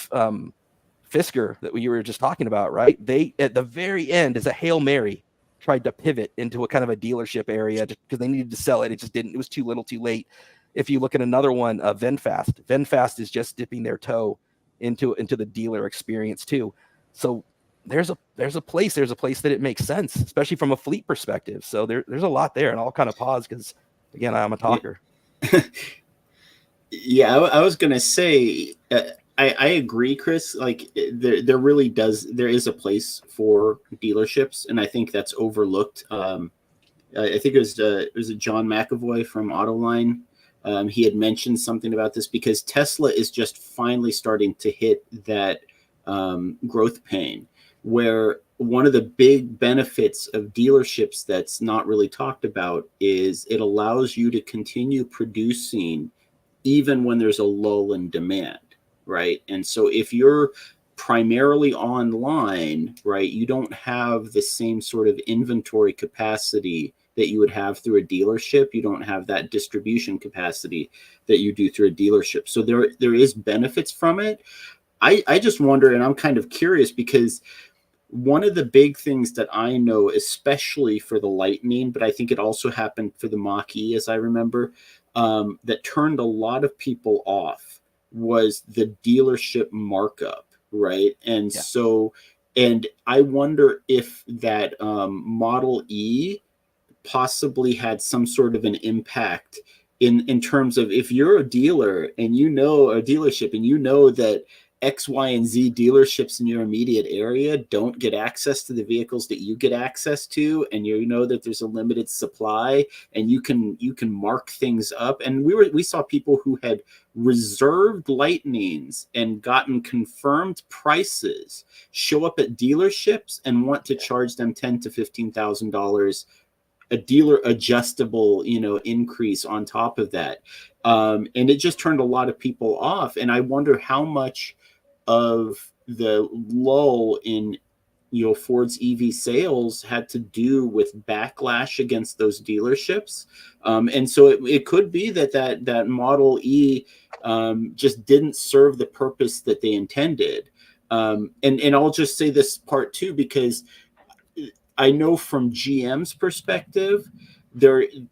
Fisker that we were just talking about, right? They, at the very end, as a Hail Mary, tried to pivot into a kind of a dealership area just because they needed to sell it. It just didn't. It was too little, too late. If you look at another one, VinFast is just dipping their toe into the dealer experience too. So there's a place that it makes sense, especially from a fleet perspective. So there's a lot there, and I'll kind of pause because, again, I'm a talker. Yeah, I was gonna say. I agree, Chris. Like there is a place for dealerships, and I think that's overlooked. I think it was John McAvoy from Autoline. He had mentioned something about this because Tesla is just finally starting to hit that growth pain, where one of the big benefits of dealerships that's not really talked about is it allows you to continue producing even when there's a lull in demand. Right. And so if you're primarily online, right, you don't have the same sort of inventory capacity that you would have through a dealership. You don't have that distribution capacity that you do through a dealership. So there is benefits from it. I just wonder, and I'm kind of curious, because one of the big things that I know, especially for the Lightning, but I think it also happened for the Mach-E, as I remember, that turned a lot of people off, was the dealership markup, right? And Yeah. so, and I wonder if that Model E possibly had some sort of an impact in terms of, if you're a dealer and a dealership and that X, Y, and Z dealerships in your immediate area don't get access to the vehicles that you get access to, and that there's a limited supply, and you can mark things up. And we saw people who had reserved Lightnings and gotten confirmed prices show up at dealerships and want to charge them $10,000 to $15,000, a dealer adjustable increase on top of that, and it just turned a lot of people off. And I wonder how much of the lull in Ford's EV sales had to do with backlash against those dealerships. And so it could be that Model E just didn't serve the purpose that they intended. And I'll just say this part too, because I know from GM's perspective,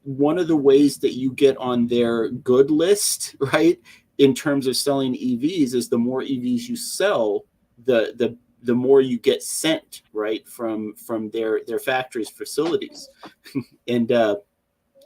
one of the ways that you get on their good list, right, in terms of selling EVs is the more EVs you sell, the more you get sent, right, from their factories, facilities.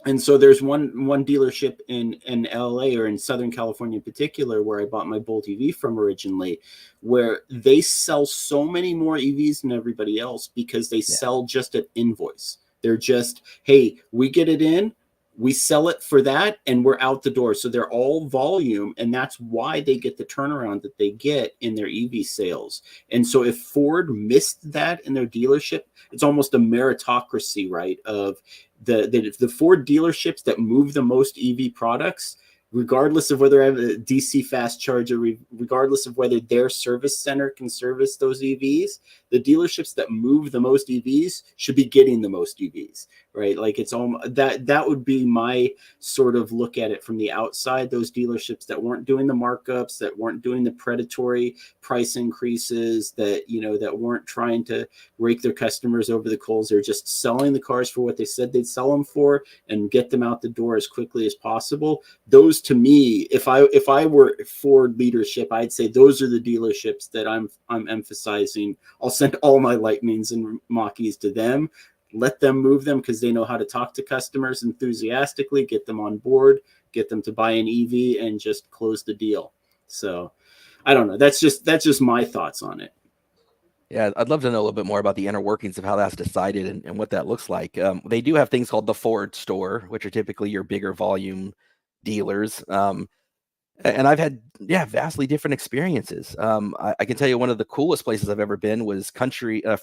And so there's one dealership in LA, or in Southern California in particular, where I bought my Bolt EV from originally, where they sell so many more EVs than everybody else because they sell just an invoice. They're just, hey, we get it in, we sell it for that, and we're out the door. So they're all volume, and that's why they get the turnaround that they get in their EV sales. And so if Ford missed that in their dealership, it's almost a meritocracy, right? Of the Ford dealerships that move the most EV products, regardless of whether I have a DC fast charger, regardless of whether their service center can service those EVs, the dealerships that move the most EVs should be getting the most EVs, right? Like it's all that would be my sort of look at it from the outside. Those dealerships that weren't doing the markups, that weren't doing the predatory price increases, that, you know, that weren't trying to rake their customers over the coals. They're just selling the cars for what they said they'd sell them for and get them out the door as quickly as possible. Those, to me, if I were Ford leadership, I'd say those are the dealerships that I'm emphasizing. I'll send all my Lightnings and Mach-E's to them. Let them move them because they know how to talk to customers enthusiastically, get them on board, get them to buy an EV, and just close the deal. So I don't know. That's just my thoughts on it. Yeah, I'd love to know a little bit more about the inner workings of how that's decided and what that looks like. They do have things called the Ford store, which are typically your bigger volume dealers. And I've had, vastly different experiences. I can tell you one of the coolest places I've ever been was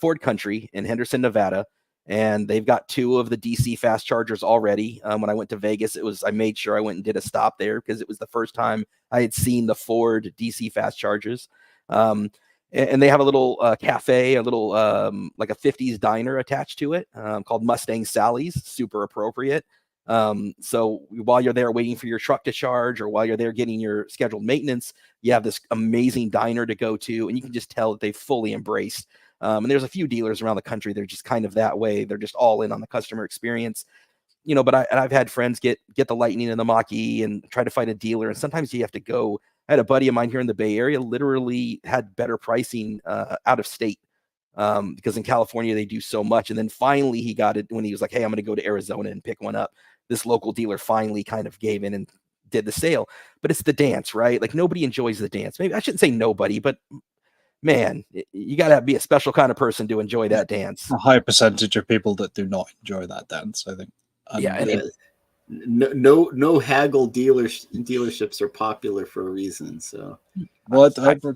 Ford Country in Henderson, Nevada. And they've got 2 of the DC fast chargers already. When I went to Vegas, I made sure I went and did a stop there because it was the first time I had seen the Ford DC fast chargers. And they have a little cafe, a little like a 50s diner attached to it called Mustang Sally's, super appropriate. So while you're there waiting for your truck to charge, or while you're there getting your scheduled maintenance, you have this amazing diner to go to, and you can just tell that they've fully embraced. And there's a few dealers around the country, they're just kind of that way. They're just all in on the customer experience, you know. But I've had friends get the Lightning and the Mach-E and try to find a dealer, and sometimes you have to go. I had a buddy of mine here in the Bay Area literally had better pricing out of state because in California they do so much. And then finally he got it when he was like, hey, I'm going to go to Arizona and pick one up. This local dealer finally kind of gave in and did the sale. But it's the dance, right? Like nobody enjoys the dance. Maybe I shouldn't say nobody, but man, you got to be a special kind of person to enjoy that dance. A high percentage of people that do not enjoy that dance, I think. No haggle dealerships are popular for a reason. So, well,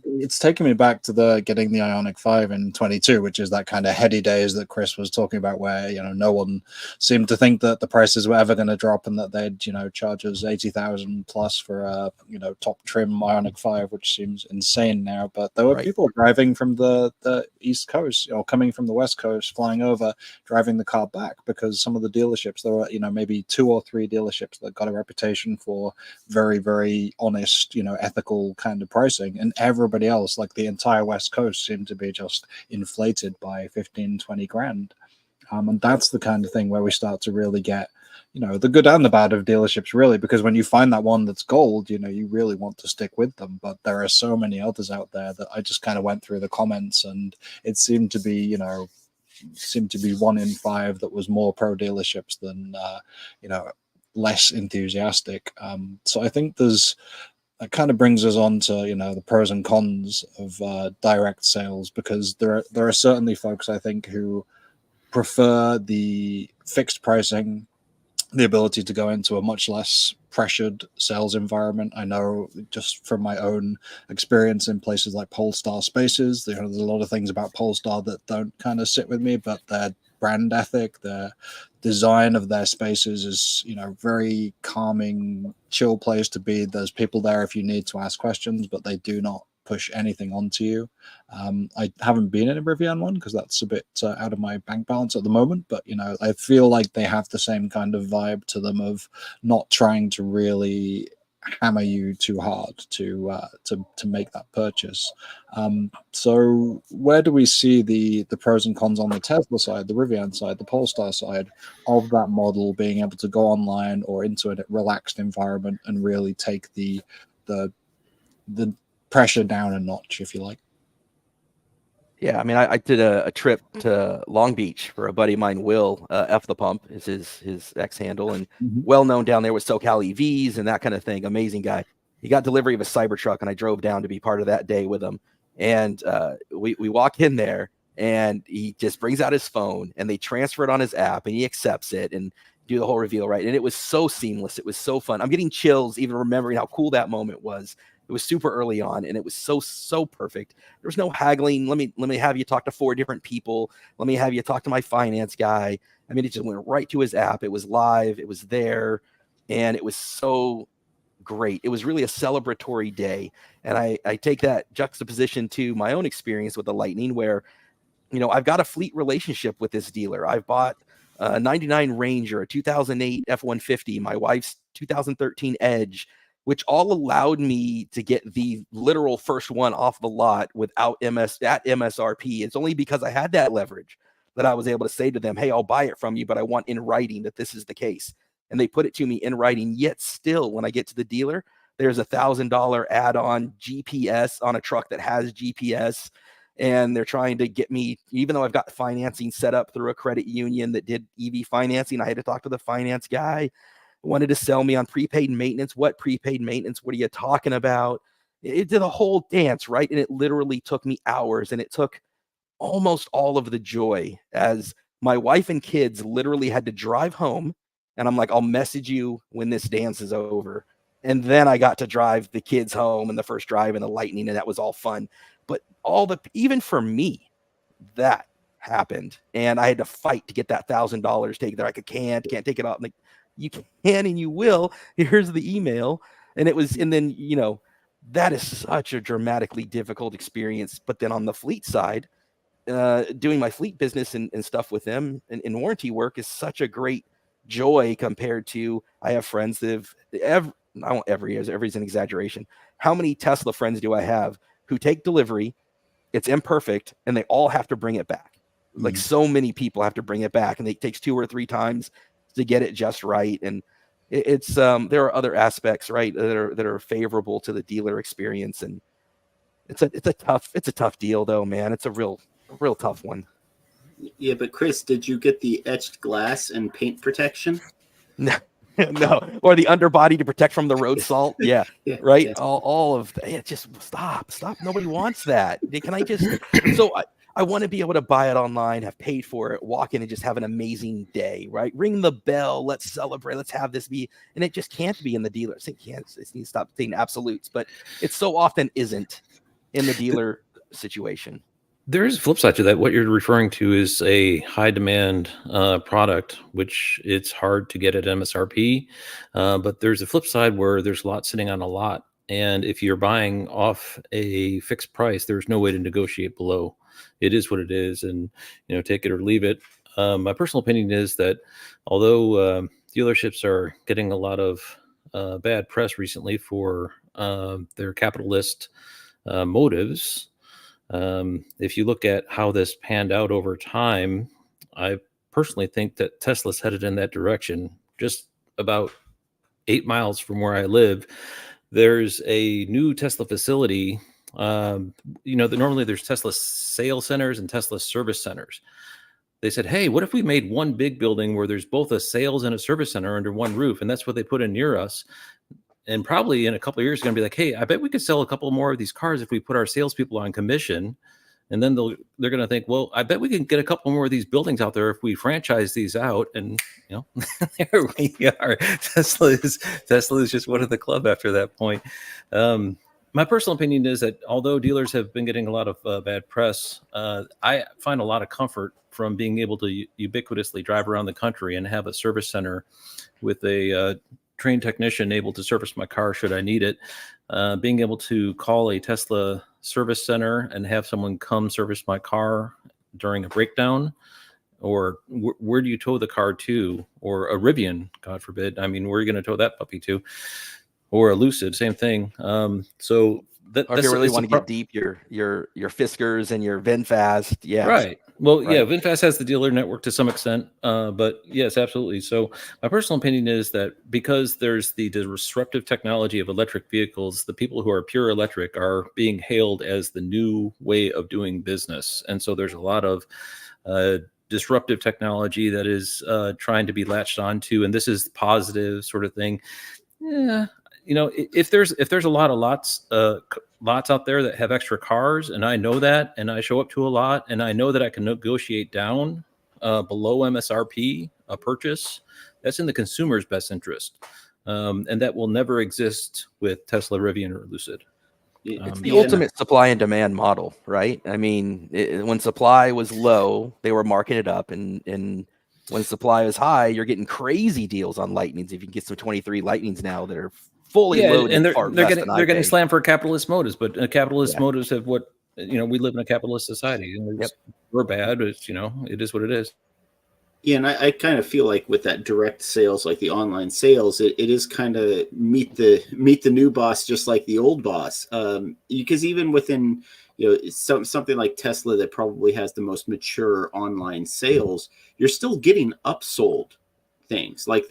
it's taken me back to getting the Ioniq 5 in 22, which is that kind of heady days that Chris was talking about, where, you know, no one seemed to think that the prices were ever going to drop and that they'd, you know, charge us 80,000 plus for a, you know, top trim Ioniq 5, which seems insane now. But there were people driving from the East Coast or coming from the West Coast, flying over, driving the car back, because some of the dealerships, there were, you know, maybe 2 or 3 dealerships that got a reputation for very, very honest, you know, ethical kind of pricing, and everybody else, like the entire West Coast, seemed to be just inflated by 15-20 grand. And that's the kind of thing where we start to really get, you know, the good and the bad of dealerships, really, because when you find that one that's gold, you know, you really want to stick with them. But there are so many others out there that I just kind of went through the comments, and it seemed to be, you know, 1 in 5 that was more pro dealerships than you know, less enthusiastic. So I think that kind of brings us on to, you know, the pros and cons of direct sales, because there are certainly folks, I think, who prefer the fixed pricing, the ability to go into a much less pressured sales environment. I know just from my own experience in places like Polestar Spaces, there's a lot of things about Polestar that don't kind of sit with me, but their brand ethic, their design of their spaces is, you know, very calming, chill place to be. There's people there if you need to ask questions, but they do not push anything onto you. I haven't been in a Rivian one because that's a bit out of my bank balance at the moment, but, you know, I feel like they have the same kind of vibe to them of not trying to really hammer you too hard to make that purchase. So where do we see the pros and cons on the Tesla side, the Rivian side, the Polestar side of that model, being able to go online or into a relaxed environment and really take the the pressure down a notch, if you like. Yeah, I mean, I did a trip to Long Beach for a buddy of mine, Will. F the Pump is his X handle, and well known down there with SoCal EVs and that kind of thing. Amazing guy. He got delivery of a Cybertruck, and I drove down to be part of that day with him. And we walk in there, and he just brings out his phone, and they transfer it on his app, and he accepts it and do the whole reveal, right? And it was so seamless. It was so fun. I'm getting chills even remembering how cool that moment was. It was super early on, and it was so perfect. There was no haggling. Let me have you talk to 4 different people. Let me have you talk to my finance guy. I mean, it just went right to his app. It was live. It was there, and it was so great. It was really a celebratory day, and I take that juxtaposition to my own experience with the Lightning, where I've got a fleet relationship with this dealer. I've bought a 99 Ranger, a 2008 F150, my wife's 2013 Edge, which all allowed me to get the literal first one off the lot without at MSRP. It's only because I had that leverage that I was able to say to them, hey, I'll buy it from you, but I want in writing that this is the case. And they put it to me in writing. Yet still, when I get to the dealer, there's $1,000 add-on GPS on a truck that has GPS. And they're trying to get me, even though I've got financing set up through a credit union that did EV financing, I had to talk to the finance guy. Wanted to sell me on prepaid maintenance. What prepaid maintenance? What are you talking about? It did a whole dance, right? And it literally took me hours, and it took almost all of the joy, as my wife and kids literally had to drive home. And I'm like, I'll message you when this dance is over. And then I got to drive the kids home and the first drive in the Lightning, and that was all fun. But even for me, that happened, and I had to fight to get that $1,000 taken there. I can't take it off. Like, you can and you will. Here's the email. And then, that is such a dramatically difficult experience. But then on the fleet side, doing my fleet business and stuff with them and warranty work is such a great joy compared to, I have friends that every's an exaggeration. How many Tesla friends do I have who take delivery, it's imperfect, and they all have to bring it back? Like, so many people have to bring it back, and it takes 2 or 3 times to get it just right. And it's there are other aspects, right, that are favorable to the dealer experience. And it's a tough deal though, man. It's a real tough one. Yeah, but Chris, did you get the etched glass and paint protection? No, or the underbody to protect from the road salt. Yeah, right. Yeah. All of that. Just stop. Nobody wants that. Can I just? So I want to be able to buy it online, have paid for it, walk in and just have an amazing day, right? Ring the bell. Let's celebrate. Let's have this be. And it just can't be in the dealers. It can't. It needs to stop saying absolutes, but it so often isn't in the dealer situation. There's a flip side to that. What you're referring to is a high demand product, which it's hard to get at MSRP. But there's a flip side where there's a lot sitting on a lot. And if you're buying off a fixed price, there's no way to negotiate below. It is what it is, and take it or leave it. My personal opinion is that although dealerships are getting a lot of bad press recently for their capitalist motives, if you look at how this panned out over time, I personally think that Tesla's headed in that direction. Just about 8 miles from where I live, there's a new Tesla facility. Normally there's Tesla sales centers and Tesla service centers. They said, hey, what if we made one big building where there's both a sales and a service center under one roof? And that's what they put in near us. And probably in a couple of years, going to be like, hey, I bet we could sell a couple more of these cars if we put our salespeople on commission. And then they're going to think, well, I bet we can get a couple more of these buildings out there if we franchise these out. And there we are. Tesla is just one of the club after that point. My personal opinion is that although dealers have been getting a lot of bad press, I find a lot of comfort from being able to ubiquitously drive around the country and have a service center with a trained technician able to service my car should I need it. Being able to call a Tesla service center and have someone come service my car during a breakdown, or where do you tow the car to, or a Rivian, God forbid. I mean, where are you going to tow that puppy to? Or a Lucid, same thing. So Or if you really want to get deep, your Fiskars and your VinFast. Yeah. Right. Well, Right. yeah, VinFast has the dealer network to some extent, but yes, absolutely. So my personal opinion is that because there's the disruptive technology of electric vehicles, the people who are pure electric are being hailed as the new way of doing business. And so there's a lot of disruptive technology that is trying to be latched onto, and this is positive sort of thing. Yeah. You know, if there's a lot of lots out there that have extra cars, and I know that, and I show up to a lot, and I know that I can negotiate down below MSRP a purchase, that's in the consumer's best interest, and that will never exist with Tesla, Rivian, or Lucid. It's the ultimate supply and demand model, right? I mean, when supply was low, they were marking it up, and when supply is high, you're getting crazy deals on Lightnings. If you can get some 23 Lightnings now that are fully loaded, and they're getting slammed for capitalist motives, but capitalist motives have what, you know, we live in a capitalist society, and we're bad. It's, you know, it is what it is. Yeah, and I kind of feel like with that direct sales, like the online sales, it is kind of meet the new boss just like the old boss. Because even within, you know, something like Tesla that probably has the most mature online sales, you're still getting upsold things. Like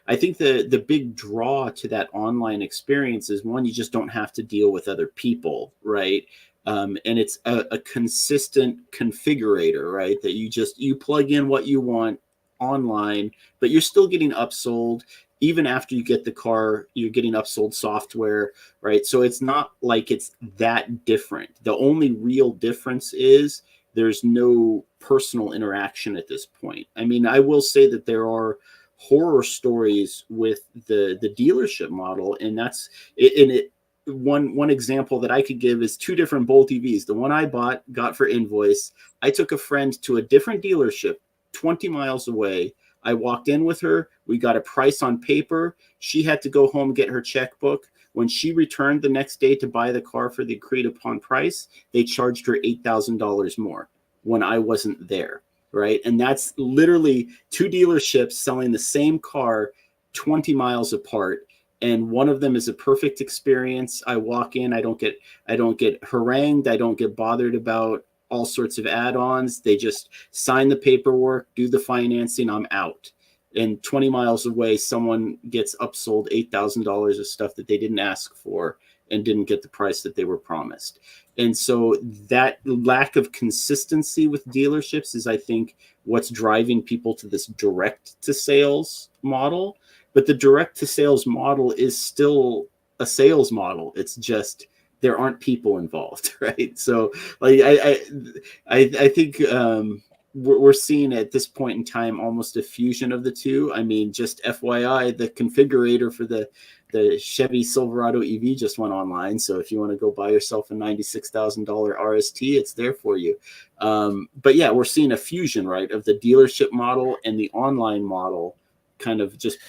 I think the big draw to that online experience is, one, you just don't have to deal with other people, right? And it's a consistent configurator, right? That you plug in what you want online, but you're still getting upsold. Even after you get the car, you're getting upsold software, right? So it's not like it's that different. The only real difference is there's no personal interaction at this point. I mean, I will say that there are horror stories with the dealership model, and that's it. One example that I could give is two different Bolt EVs. The one I got for invoice. I took a friend to a different dealership 20 miles away. I walked in with her. We got a price on paper. She had to go home, get her checkbook. When she returned the next day to buy the car for the agreed upon price, they charged her $8,000 more when I wasn't there, right? And that's literally two dealerships selling the same car 20 miles apart. And one of them is a perfect experience. I walk in, I don't get harangued. I don't get bothered about all sorts of add-ons. They just sign the paperwork, do the financing, I'm out. And 20 miles away, someone gets upsold $8,000 of stuff that they didn't ask for and didn't get the price that they were promised. And so that lack of consistency with dealerships is, I think, what's driving people to this direct to sales model. But the direct to sales model is still a sales model. It's just there aren't people involved, right? So like I think we're seeing at this point in time almost a fusion of the two. I mean, just FYI, the configurator for the Chevy Silverado EV just went online. So if you want to go buy yourself a $96,000 RST, it's there for you. But yeah, we're seeing a fusion, right, of the dealership model and the online model kind of just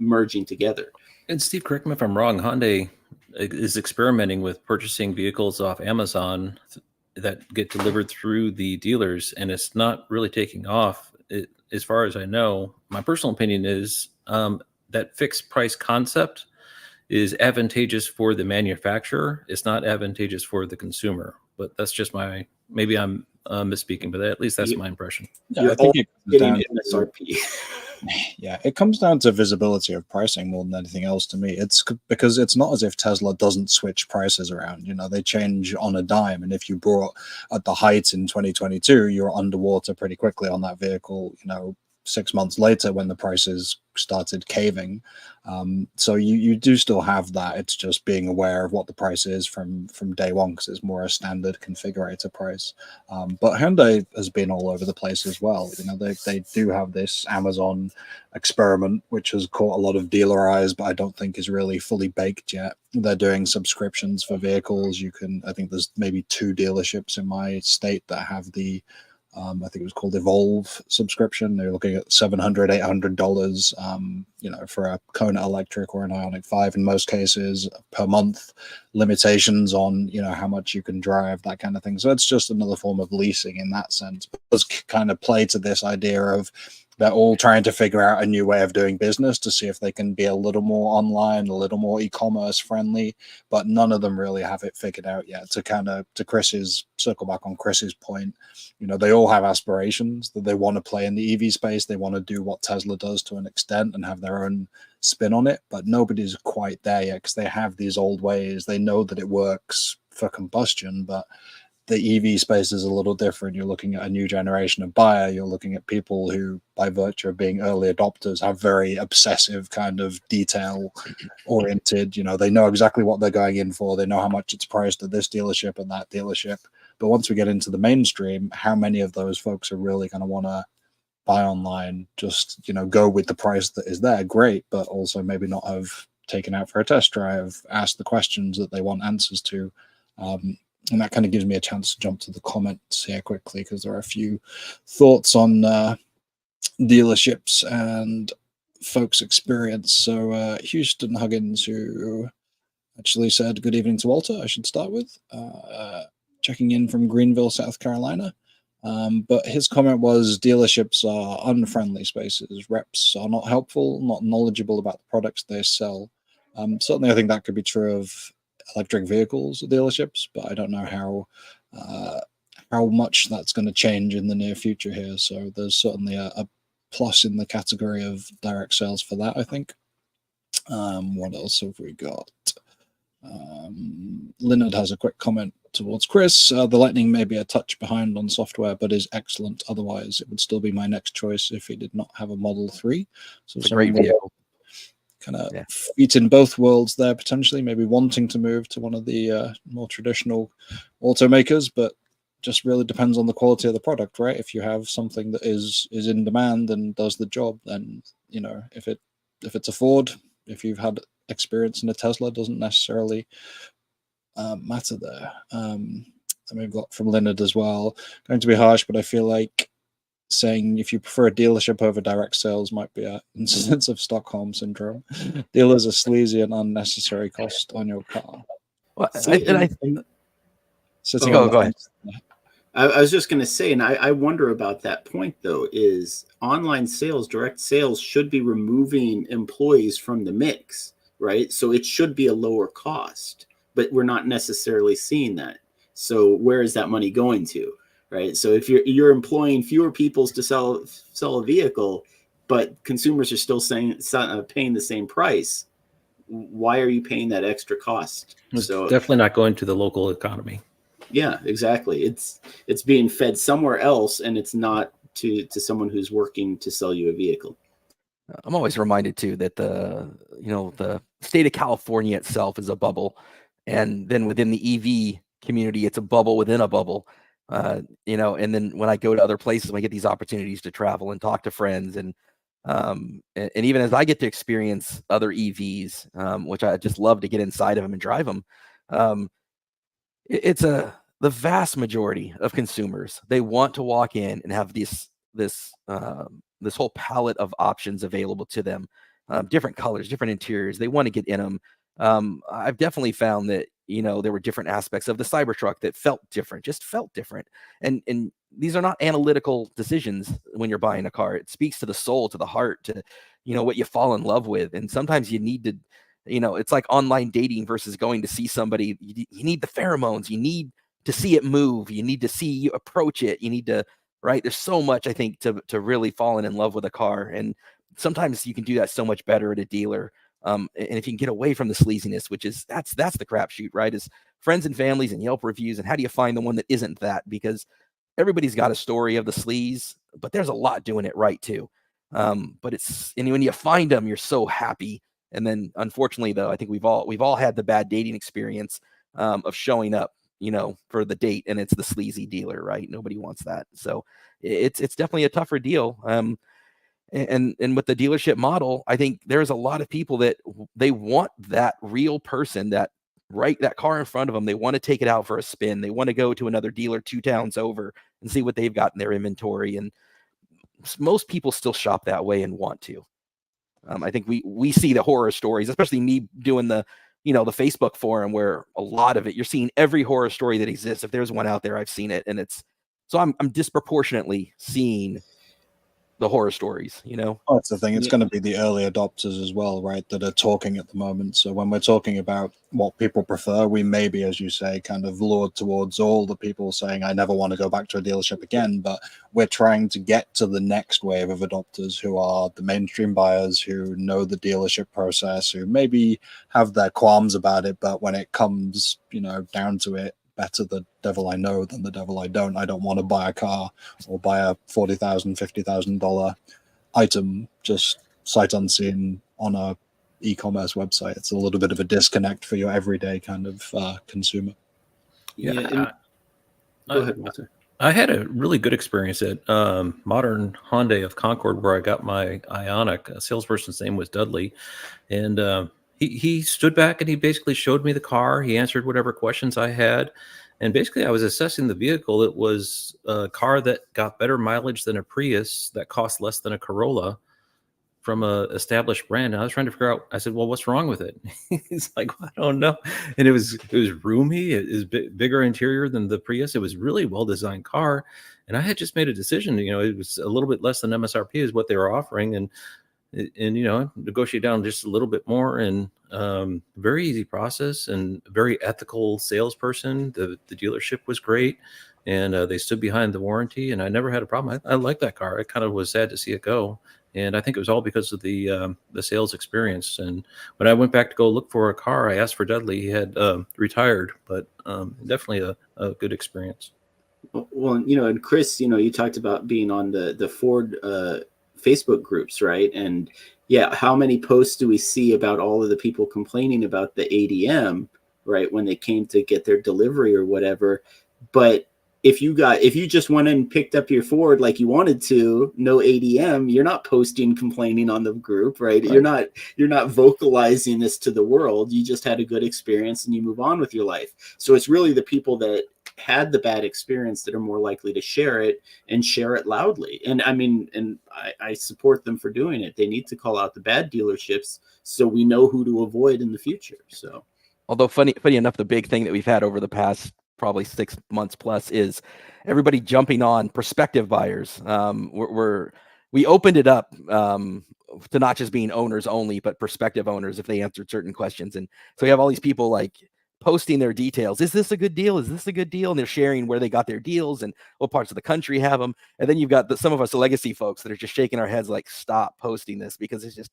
merging together. And Steve, correct me if I'm wrong, Hyundai is experimenting with purchasing vehicles off Amazon that get delivered through the dealers, and it's not really taking off. As far as I know, my personal opinion is that fixed price concept is advantageous for the manufacturer. It's not advantageous for the consumer. But that's just maybe I'm misspeaking, but at least that's my impression. Yeah, I think it comes down MSRP. Yeah, it comes down to visibility of pricing more than anything else to me. It's because it's not as if Tesla doesn't switch prices around. You know, they change on a dime. And if you bought at the height in 2022, you're underwater pretty quickly on that vehicle, you know, 6 months later when the prices started caving. So you do still have that. It's just being aware of what the price is from day one, because it's more a standard configurator price. But Hyundai has been all over the place as well. You know, they do have this Amazon experiment, which has caught a lot of dealer eyes, but I don't think is really fully baked yet. They're doing subscriptions for vehicles. I think there's maybe 2 dealerships in my state that have the I think it was called Evolve subscription. They're looking at $700, $800, you know, for a Kona Electric or an Ioniq 5 in most cases per month. Limitations on, you know, how much you can drive, that kind of thing. So it's just another form of leasing in that sense. But let's kind of play to this idea of they're all trying to figure out a new way of doing business to see if they can be a little more online, a little more e-commerce friendly, but none of them really have it figured out yet. To Chris's, circle back on Chris's point, they all have aspirations that they want to play in the EV space. They want to do what Tesla does to an extent and have their own spin on it, but nobody's quite there yet because they have these old ways. They know that it works for combustion, but the EV space is a little different. You're looking at a new generation of buyer. You're looking at people who, by virtue of being early adopters, have very obsessive kind of detail oriented. They know exactly what they're going in for. They know how much it's priced at this dealership and that dealership. But once we get into the mainstream, how many of those folks are really going to want to buy online? Just, go with the price that is there. Great. But also maybe not have taken out for a test drive, asked the questions that they want answers to. And that kind of gives me a chance to jump to the comments here quickly, because there are a few thoughts on dealerships and folks' experience. So Houston Huggins, who actually said, "Good evening to Walter," I should start with, checking in from Greenville, South Carolina. But his comment was, dealerships are unfriendly spaces. Reps are not helpful, not knowledgeable about the products they sell. Certainly, I think that could be true of electric vehicles dealerships, but I don't know how much that's going to change in the near future here. So there's certainly a plus in the category of direct sales for that, I think. What else have we got? Leonard has a quick comment towards Chris. The Lightning may be a touch behind on software, but is excellent. Otherwise, it would still be my next choice if it did not have a Model 3. So it's a great vehicle. Kind of feet in both worlds there, potentially, maybe wanting to move to one of the more traditional automakers, but just really depends on the quality of the product, right? If you have something that is in demand and does the job, then if it's a Ford, if you've had experience in a Tesla, doesn't necessarily matter there. And we've got from Leonard as well, going to be harsh, but I feel like saying if you prefer a dealership over direct sales might be an instance of Stockholm syndrome. Dealers are sleazy and unnecessary cost on your car. Well, go ahead. I was just going to say, and I wonder about that point, though, is online sales, direct sales should be removing employees from the mix, right? So it should be a lower cost, but we're not necessarily seeing that. So where is that money going to? Right. So if you're employing fewer people to sell a vehicle, but consumers are still paying the same price, why are you paying that extra cost? It's definitely not going to the local economy. Yeah, exactly. It's being fed somewhere else, and it's not to someone who's working to sell you a vehicle. I'm always reminded too that the state of California itself is a bubble, and then within the EV community, it's a bubble within a bubble. And then when I go to other places, I get these opportunities to travel and talk to friends, and even as I get to experience other EVs, which I just love to get inside of them and drive them. The vast majority of consumers, they want to walk in and have this whole palette of options available to them, different colors, different interiors. They want to get in them. I've definitely found that there were different aspects of the Cybertruck that felt different. And these are not analytical decisions when you're buying a car. It speaks to the soul, to the heart, to, what you fall in love with. And sometimes you need to, it's like online dating versus going to see somebody. You need the pheromones. You need to see it move. You need to see you approach it. You need to, right? There's so much, I think, to really falling in love with a car. And sometimes you can do that so much better at a dealer. And if you can get away from the sleaziness, which is that's the crapshoot, right? Is friends and families and Yelp reviews, and how do you find the one that isn't that? Because everybody's got a story of the sleaze, but there's a lot doing it right too. But when you find them, you're so happy. And then, unfortunately, though, I think we've all had the bad dating experience of showing up, for the date, and it's the sleazy dealer, right? Nobody wants that. So it's definitely a tougher deal. And with the dealership model, I think there's a lot of people that they want that real person, that car in front of them. They want to take it out for a spin. They want to go to another dealer 2 towns over and see what they've got in their inventory. And most people still shop that way and want to. I think we see the horror stories, especially me doing the Facebook forum, where a lot of it, you're seeing every horror story that exists. If there's one out there, I've seen it. And so I'm disproportionately seeing the horror stories, you know. Oh, that's the thing. It's Yeah. going to be the early adopters as well, right, that are talking at the moment. So when we're talking about what people prefer, we may be, as you say, kind of lured towards all the people saying, I never want to go back to a dealership again. But we're trying to get to the next wave of adopters who are the mainstream buyers who know the dealership process, who maybe have their qualms about it. But when it comes, down to it, better the devil I know than the devil I don't. I don't want to buy a car or buy a $40,000, $50,000 item just sight unseen on a e-commerce website. It's a little bit of a disconnect for your everyday kind of consumer. Go ahead, Walter. I had a really good experience at Modern Hyundai of Concord, where I got my Ioniq. A salesperson's name was Dudley, and he stood back and he basically showed me the car. He answered whatever questions I had, and basically I was assessing the vehicle. It was a car that got better mileage than a Prius, that cost less than a Corolla, from a established brand. And I was trying to figure out, I said, well, what's wrong with it? He's like, well, I don't know. And it was roomy. It is bigger interior than the Prius. It was really well-designed car. And I had just made a decision, it was a little bit less than MSRP is what they were offering. And negotiate down just a little bit more, and very easy process and very ethical salesperson. The dealership was great, and they stood behind the warranty, and I never had a problem. I like that car. I kind of was sad to see it go. And I think it was all because of the sales experience. And when I went back to go look for a car, I asked for Dudley. He had retired, but definitely a good experience. Well, and Chris, you talked about being on the Ford Facebook groups, right? And yeah, how many posts do we see about all of the people complaining about the ADM, right, when they came to get their delivery or whatever? But if you just went and picked up your Ford like you wanted to, no ADM, you're not posting complaining on the group, right? You're not vocalizing this to the world. You just had a good experience and you move on with your life. So it's really the people that had the bad experience that are more likely to share it and share it loudly. And I support them for doing it. They need to call out the bad dealerships so we know who to avoid in the future. So, although funny enough, the big thing that we've had over the past probably 6 months plus is everybody jumping on prospective buyers. We opened it up to not just being owners only, but prospective owners if they answered certain questions. And so we have all these people like posting their details. Is this a good deal? Is this a good deal? And they're sharing where they got their deals and what parts of the country have them. And then you've got some of us legacy folks that are just shaking our heads like, stop posting this because it's just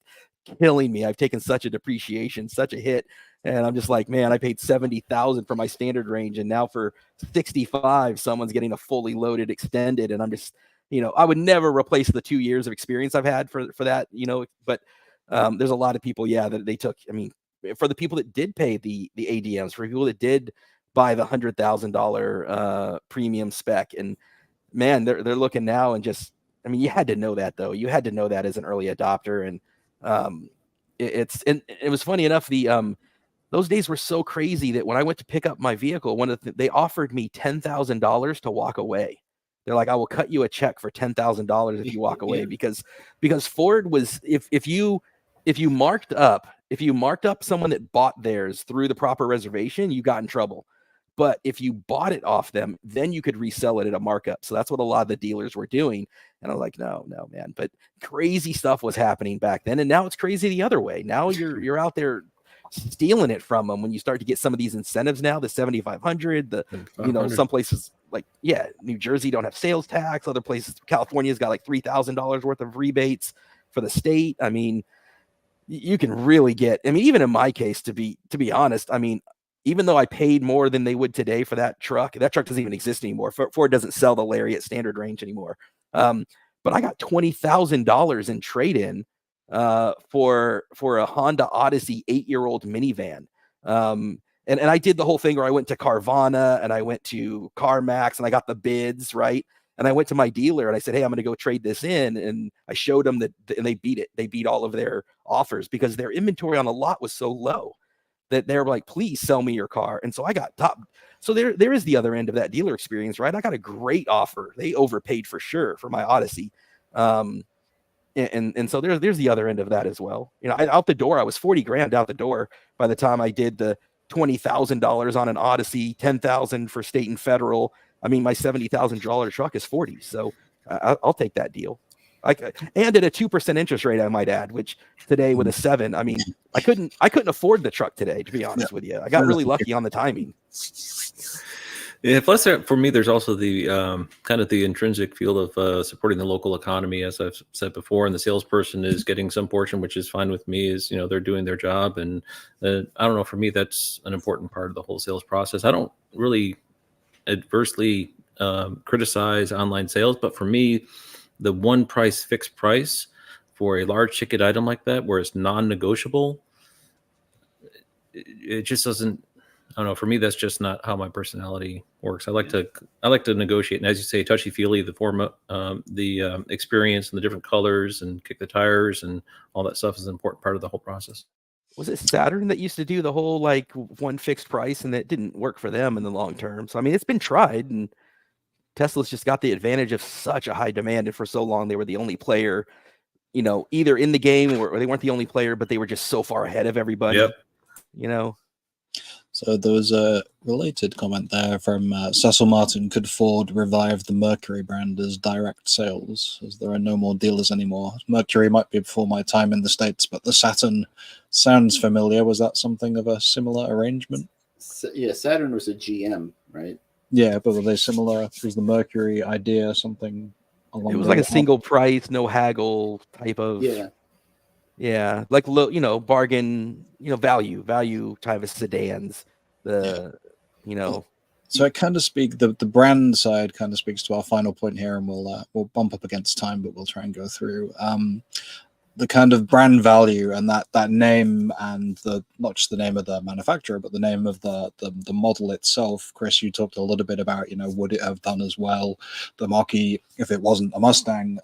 killing me. I've taken such a depreciation, such a hit. And I'm just like, man, I paid $70,000 for my standard range. And now for $65,000, someone's getting a fully loaded extended. And I'm just, I would never replace the 2 years of experience I've had for that, but there's a lot of people, that they took, for the people that did pay the ADMs, for people that did buy the $100,000 premium spec, and man, they're looking now and just, you had to know that though. You had to know that as an early adopter, and it was funny enough. Those days were so crazy that when I went to pick up my vehicle, they offered me $10,000 to walk away. They're like, I will cut you a check for $10,000 if you walk away, because Ford was, if you marked up someone that bought theirs through the proper reservation, you got in trouble. But if you bought it off them, then you could resell it at a markup. So that's what a lot of the dealers were doing. And I'm like, no, man. But crazy stuff was happening back then. And now it's crazy the other way. Now you're out there stealing it from them when you start to get some of these incentives now, the 7,500, some places like, New Jersey don't have sales tax. Other places, California's got like $3,000 worth of rebates for the state. You can really get, even in my case, to be honest, even though I paid more than they would today for that truck doesn't even exist anymore. Ford doesn't sell the Lariat standard range anymore. But I got $20,000 in trade-in for a Honda Odyssey 8-year-old minivan. And I did the whole thing where I went to Carvana and I went to CarMax and I got the bids, right? And I went to my dealer and I said, hey, I'm going to go trade this in. And I showed them and they beat it. They beat all of their offers because their inventory on a lot was so low that they were like, please sell me your car. And so I got top. So there is the other end of that dealer experience, right? I got a great offer. They overpaid for sure for my Odyssey. And so there's the other end of that as well. Out the door, I was $40,000 out the door by the time I did the $20,000 on an Odyssey, $10,000 for state and federal. My $70,000 truck is $40,000. So I'll take that deal. And at a 2% interest rate, I might add, which today with a 7, I mean, I couldn't afford the truck today, to be honest with you. I got really lucky on the timing. Yeah, plus for me, there's also the kind of the intrinsic feel of supporting the local economy, as I've said before, and the salesperson is getting some portion, which is fine with me, is, they're doing their job. And I don't know, for me, that's an important part of the whole sales process. I don't really adversely criticize online sales, but for me, the one price fixed price for a large ticket item like that, where it's non-negotiable, it just doesn't. I don't know. For me, that's just not how my personality works. I like to negotiate, and as you say, touchy feely, the experience and the different colors and kick the tires and all that stuff is an important part of the whole process. Was it Saturn that used to do the whole like one fixed price, and that didn't work for them in the long term? So I mean, it's been tried, and Tesla's just got the advantage of such a high demand, and for so long they were the only player, either in the game or they weren't the only player, but they were just so far ahead of everybody. Yep. So there was a related comment there from Cecil Martin. Could Ford revive the Mercury brand as direct sales, as there are no more dealers anymore? Mercury might be before my time in the States, but the Saturn sounds familiar. Was that something of a similar arrangement? Yeah, Saturn was a GM, right? Yeah, but were they similar? Was the Mercury idea something along It was like a single price, no haggle type of... Yeah, like bargain, value type of sedans. So it kind of the brand side kind of speaks to our final point here, and we'll bump up against time, but we'll try and go through the kind of brand value and that name, and not just the name of the manufacturer, but the name of the model itself. Chris, you talked a little bit about, would it have done as well, the Mach-E, if it wasn't a Mustang?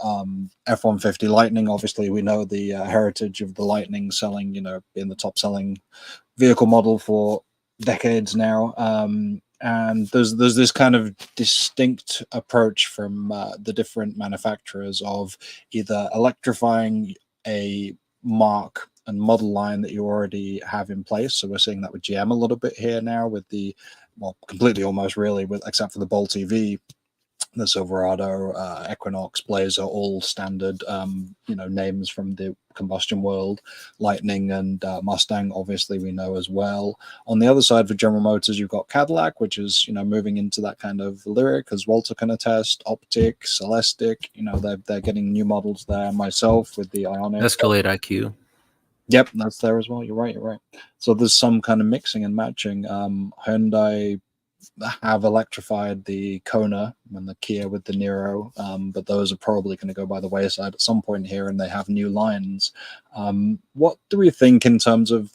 F-150 Lightning, obviously we know the heritage of the Lightning selling, being the top selling vehicle model for decades now. And there's this kind of distinct approach from the different manufacturers of either electrifying a mark and model line that you already have in place. So we're seeing that with GM a little bit here now, with completely almost really, except for the Bolt EV, the Silverado, Equinox, Blazer, all standard, names from the combustion world. Lightning and Mustang, obviously, we know as well. On the other side, for General Motors, you've got Cadillac, which is, moving into that kind of lyric, as Walter can attest. Optic, Celestiq, they're getting new models there. Myself with the Ioniq. Escalade IQ. Yep, that's there as well. You're right. So there's some kind of mixing and matching. Hyundai have electrified the Kona and the Kia with the Niro, but those are probably going to go by the wayside at some point here, and they have new lines. What do we think in terms of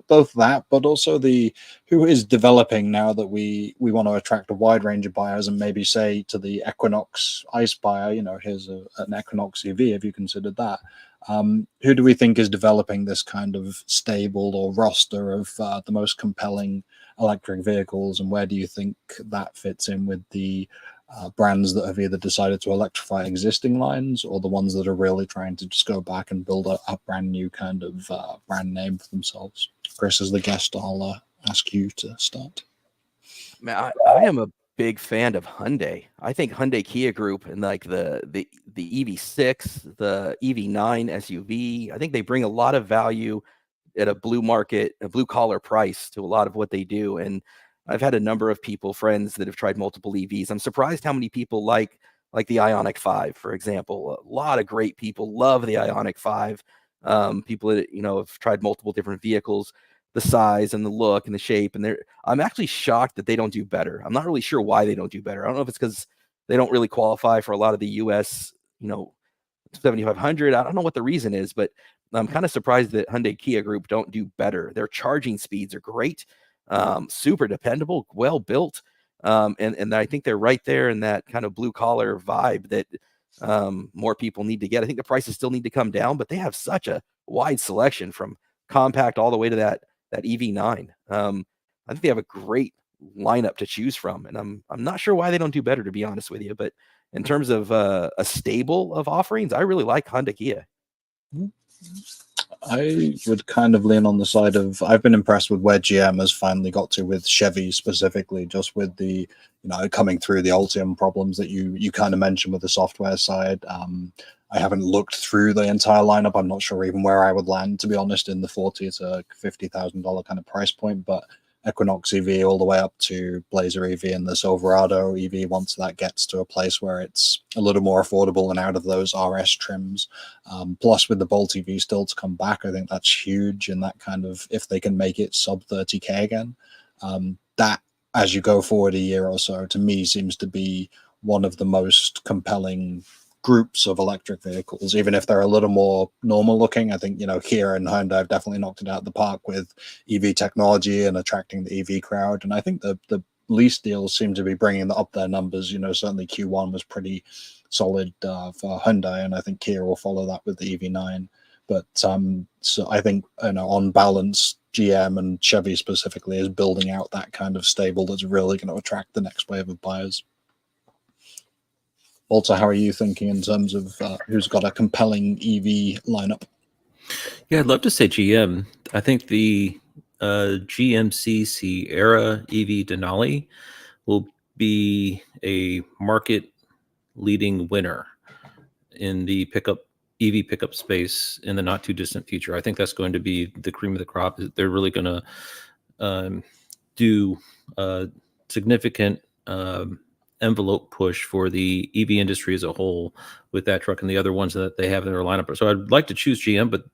both that, but also who is developing now that we want to attract a wide range of buyers, and maybe say to the Equinox ICE buyer, here's an Equinox EV, have you considered that? Who do we think is developing this kind of stable or roster of the most compelling electric vehicles, and where do you think that fits in with the brands that have either decided to electrify existing lines, or the ones that are really trying to just go back and build a brand new kind of brand name for themselves? Chris, as the guest, I'll ask you to start. Man, I am a big fan of Hyundai. I think Hyundai Kia Group and like the EV6, the EV9 SUV, I think they bring a lot of value at a blue collar price to a lot of what they do. And I've had a number of friends that have tried multiple EVs. I'm surprised how many people like the Ioniq 5, for example. A lot of great people love the Ioniq 5. People that, have tried multiple different vehicles, the size and the look and the shape. And I'm actually shocked that they don't do better. I'm not really sure why they don't do better. I don't know if it's because they don't really qualify for a lot of the US, 7500. I don't know what the reason is, but I'm kind of surprised that Hyundai Kia Group don't do better. Their charging speeds are great, super dependable, well built, and I think they're right there in that kind of blue collar vibe that more people need to get. I think the prices still need to come down, but they have such a wide selection from compact all the way to that EV9. I think they have a great lineup to choose from, and I'm not sure why they don't do better, to be honest with you. But in terms of a stable of offerings, I really like Honda Kia. I would kind of lean on the side of, I've been impressed with where GM has finally got to with Chevy specifically, just with the, coming through the Ultium problems that you kind of mentioned with the software side. I haven't looked through the entire lineup. I'm not sure even where I would land, to be honest, in the $40,000 to $50,000 kind of price point. But Equinox EV all the way up to Blazer EV and the Silverado EV, once that gets to a place where it's a little more affordable and out of those RS trims. Plus, with the Bolt EV still to come back, I think that's huge. And that kind of, if they can make it sub 30K again, that as you go forward a year or so, to me seems to be one of the most compelling groups of electric vehicles, even if they're a little more normal looking. I think, Kia and Hyundai have definitely knocked it out of the park with EV technology and attracting the EV crowd. And I think the lease deals seem to be bringing up their numbers. Certainly Q1 was pretty solid for Hyundai, and I think Kia will follow that with the EV9. But so I think, on balance, GM and Chevy specifically is building out that kind of stable that's really going to attract the next wave of buyers. Also, how are you thinking in terms of who's got a compelling EV lineup? Yeah, I'd love to say GM. I think the GMC Sierra EV Denali will be a market-leading winner in the EV pickup space in the not too distant future. I think that's going to be the cream of the crop. They're really going to do significant envelope push for the EV industry as a whole with that truck and the other ones that they have in their lineup. So I'd like to choose GM, but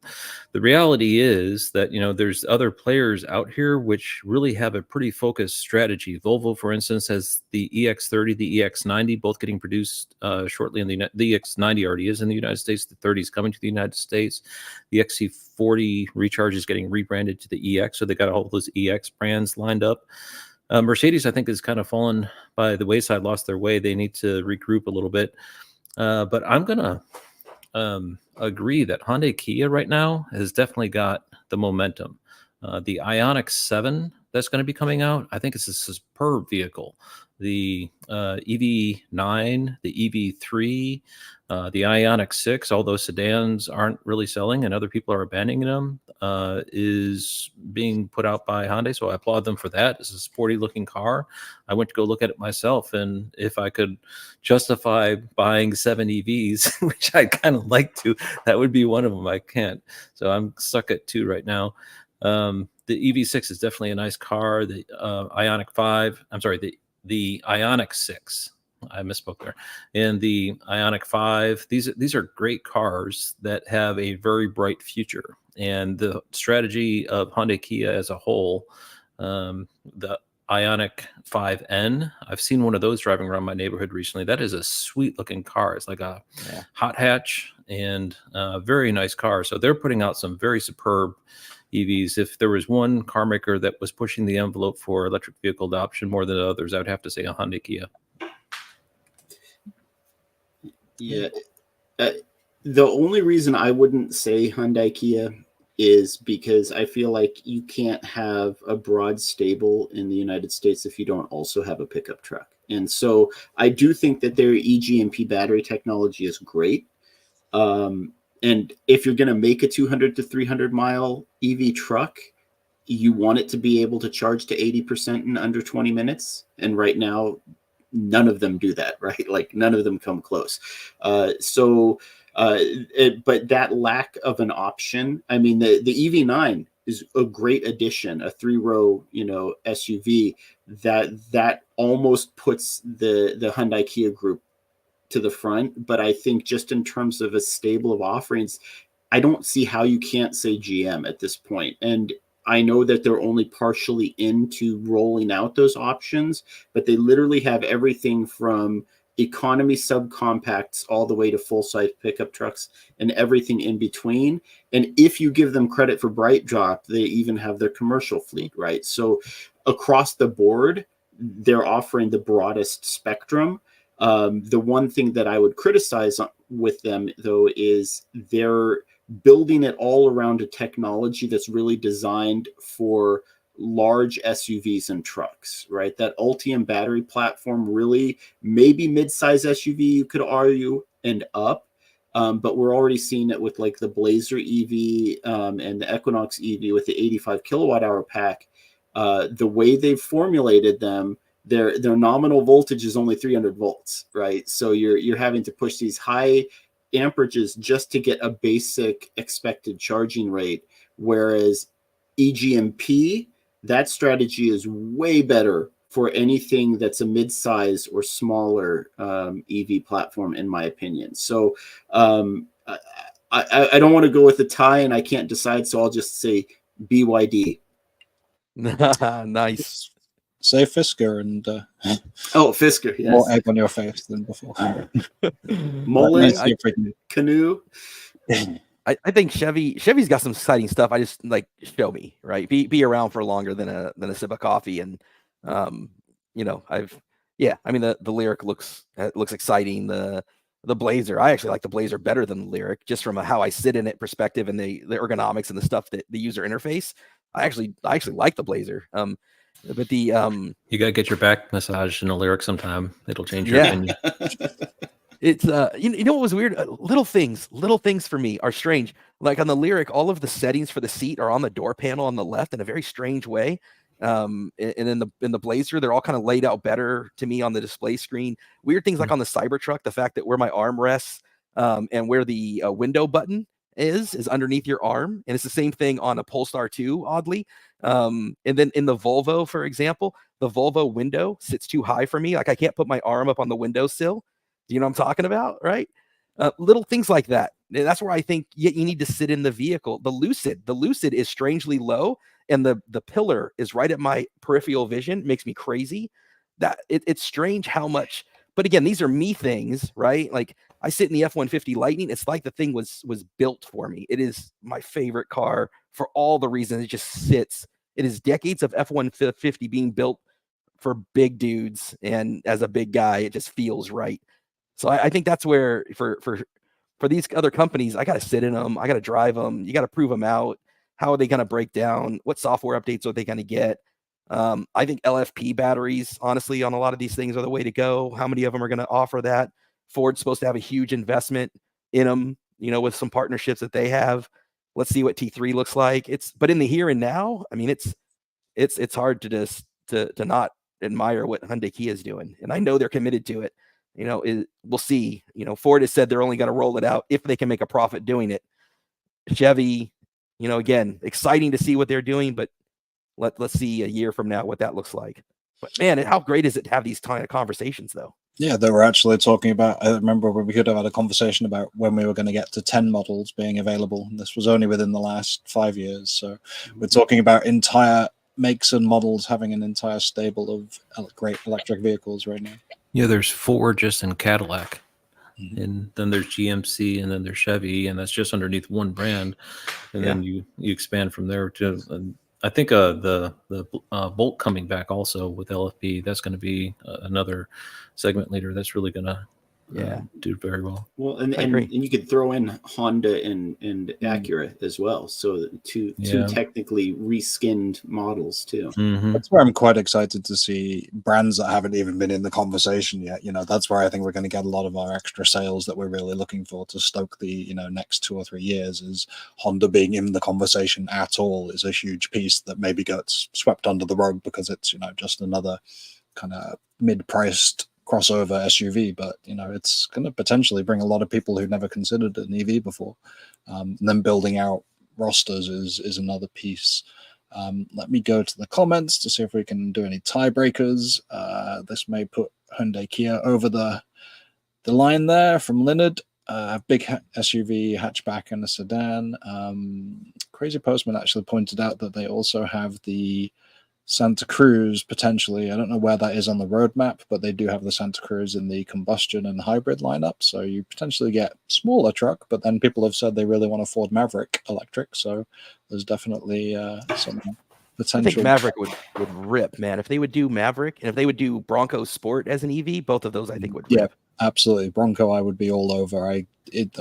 the reality is that, there's other players out here which really have a pretty focused strategy. Volvo, for instance, has the EX30, the EX90, both getting produced shortly in the EX90 already is in the United States. The 30 is coming to the United States. The XC40 Recharge is getting rebranded to the EX. So they got all those EX brands lined up. Mercedes, I think, has kind of fallen by the wayside, lost their way. They need to regroup a little bit. But I'm going to agree that Hyundai Kia right now has definitely got the momentum. The Ioniq 7 that's going to be coming out, I think it's a superb vehicle. The EV9, the EV3, the Ioniq 6, although sedans aren't really selling and other people are abandoning them, is being put out by Hyundai. So I applaud them for that. It's a sporty looking car. I went to go look at it myself, and if I could justify buying 7 EVs, which I kind of like to, that would be one of them. I can't. So I'm stuck at 2 right now. The EV6 is definitely a nice car. The Ioniq 5, I'm sorry, the Ioniq 6, I misspoke there, and the Ioniq 5. These are great cars that have a very bright future. And the strategy of Hyundai Kia as a whole, the Ioniq 5N, I've seen one of those driving around my neighborhood recently. That is a sweet looking car. It's like a hot hatch and a very nice car. So they're putting out some very superb EVs. If there was one car maker that was pushing the envelope for electric vehicle adoption more than others, I would have to say a Hyundai Kia. Yeah. The only reason I wouldn't say Hyundai Kia is because I feel like you can't have a broad stable in the United States if you don't also have a pickup truck. And so I do think that their eGMP battery technology is great. And if you're going to make a 200 to 300 mile EV truck, you want it to be able to charge to 80% in under 20 minutes. And right now, none of them do that, right? Like none of them come close. But that lack of an option, I mean, the EV9 is a great addition, a 3-row, SUV that almost puts the Hyundai Kia group to the front. But I think just in terms of a stable of offerings, I don't see how you can't say GM at this point. And I know that they're only partially into rolling out those options, but they literally have everything from economy subcompacts all the way to full-size pickup trucks and everything in between. And if you give them credit for BrightDrop, they even have their commercial fleet, right? So across the board, they're offering the broadest spectrum. The one thing that I would criticize with them, though, is they're building it all around a technology that's really designed for large SUVs and trucks, right? That Ultium battery platform really, maybe mid-size SUV, you could argue, and up. But we're already seeing it with like the Blazer EV and the Equinox EV with the 85 kilowatt hour pack. The way they've formulated them, their nominal voltage is only 300 volts, right? So you're having to push these high amperages just to get a basic expected charging rate, whereas EGMP, that strategy is way better for anything that's a mid-size or smaller EV platform, in my opinion. So I don't want to go with a tie, and I can't decide, so I'll just say BYD. Nice. Say Fisker and Fisker, yes. more egg on your face than before. Mullen, Nice Canoe. I think Chevy's got some exciting stuff. I just like show me, right? Be around for longer than a sip of coffee, and I mean the Lyric looks exciting. The Blazer, I actually like the Blazer better than the Lyric, just from how I sit in it perspective and the ergonomics and the stuff that the user interface. I actually like the Blazer. But the you gotta get your back massaged in a Lyric sometime. It'll change your opinion. It's you know what was weird? Little things for me are strange. Like on the Lyric, all of the settings for the seat are on the door panel on the left in a very strange way. And in the Blazer, they're all kind of laid out better to me on the display screen. Weird things like on the Cybertruck, the fact that where my arm rests and where the window button is underneath your arm, and it's the same thing on a Polestar 2, oddly. And then in the Volvo, for example, the Volvo window sits too high for me. Like I can't put my arm up on the windowsill. Do you know what I'm talking about, right? Little things like that. And that's where I think you need to sit in the vehicle. The Lucid is strangely low, and the pillar is right at my peripheral vision. It makes me crazy. That it's strange how much. But again, these are me things, right? Like I sit in the F-150 Lightning. It's like the thing was built for me. It is my favorite car for all the reasons. It just sits. It is decades of F-150 being built for big dudes, and as a big guy, it just feels right. So I think that's where for these other companies, I got to sit in them. I got to drive them. You got to prove them out. How are they going to break down? What software updates are they going to get? I think LFP batteries, honestly, on a lot of these things are the way to go. How many of them are going to offer that? Ford's supposed to have a huge investment in them, with some partnerships that they have. Let's see what T3 looks like. But in the here and now, I mean, it's hard to just to not admire what Hyundai Kia is doing, and I know they're committed to it. We'll see. Ford has said they're only going to roll it out if they can make a profit doing it. Chevy, again, exciting to see what they're doing, but let's see a year from now what that looks like. But man, how great is it to have these kind of conversations, though? Yeah, they were actually talking about, I remember when we could have had a conversation about when we were going to get to 10 models being available. And this was only within the last 5 years. So we're talking about entire makes and models having an entire stable of great electric vehicles right now. Yeah, there's Ford just in Cadillac, and then there's GMC, and then there's Chevy, and that's just underneath one brand, and then you expand from there to. And I think the Bolt coming back also with LFP, that's going to be another segment leader that's really going to do very well. Well, and you could throw in Honda and Acura as well. So two technically reskinned models too. Mm-hmm. That's where I'm quite excited to see brands that haven't even been in the conversation yet. That's where I think we're going to get a lot of our extra sales that we're really looking for to stoke the next 2 or 3 years. Is Honda being in the conversation at all is a huge piece that maybe gets swept under the rug because it's just another kind of mid-priced crossover SUV, but it's going to potentially bring a lot of people who never considered an EV before. And then building out rosters is another piece. Let me go to the comments to see if we can do any tiebreakers. This may put Hyundai Kia over the line there from Leonard. Big SUV, hatchback, and a sedan. Crazy Postman actually pointed out that they also have the Santa Cruz potentially. I don't know where that is on the roadmap, but they do have the Santa Cruz in the combustion and hybrid lineup. So you potentially get smaller truck, but then people have said they really want a Ford Maverick electric. So there's definitely some potential. I think Maverick would rip, man. If they would do Maverick and if they would do Bronco Sport as an EV, both of those I think would rip. Yeah, absolutely. Bronco, I would be all over. I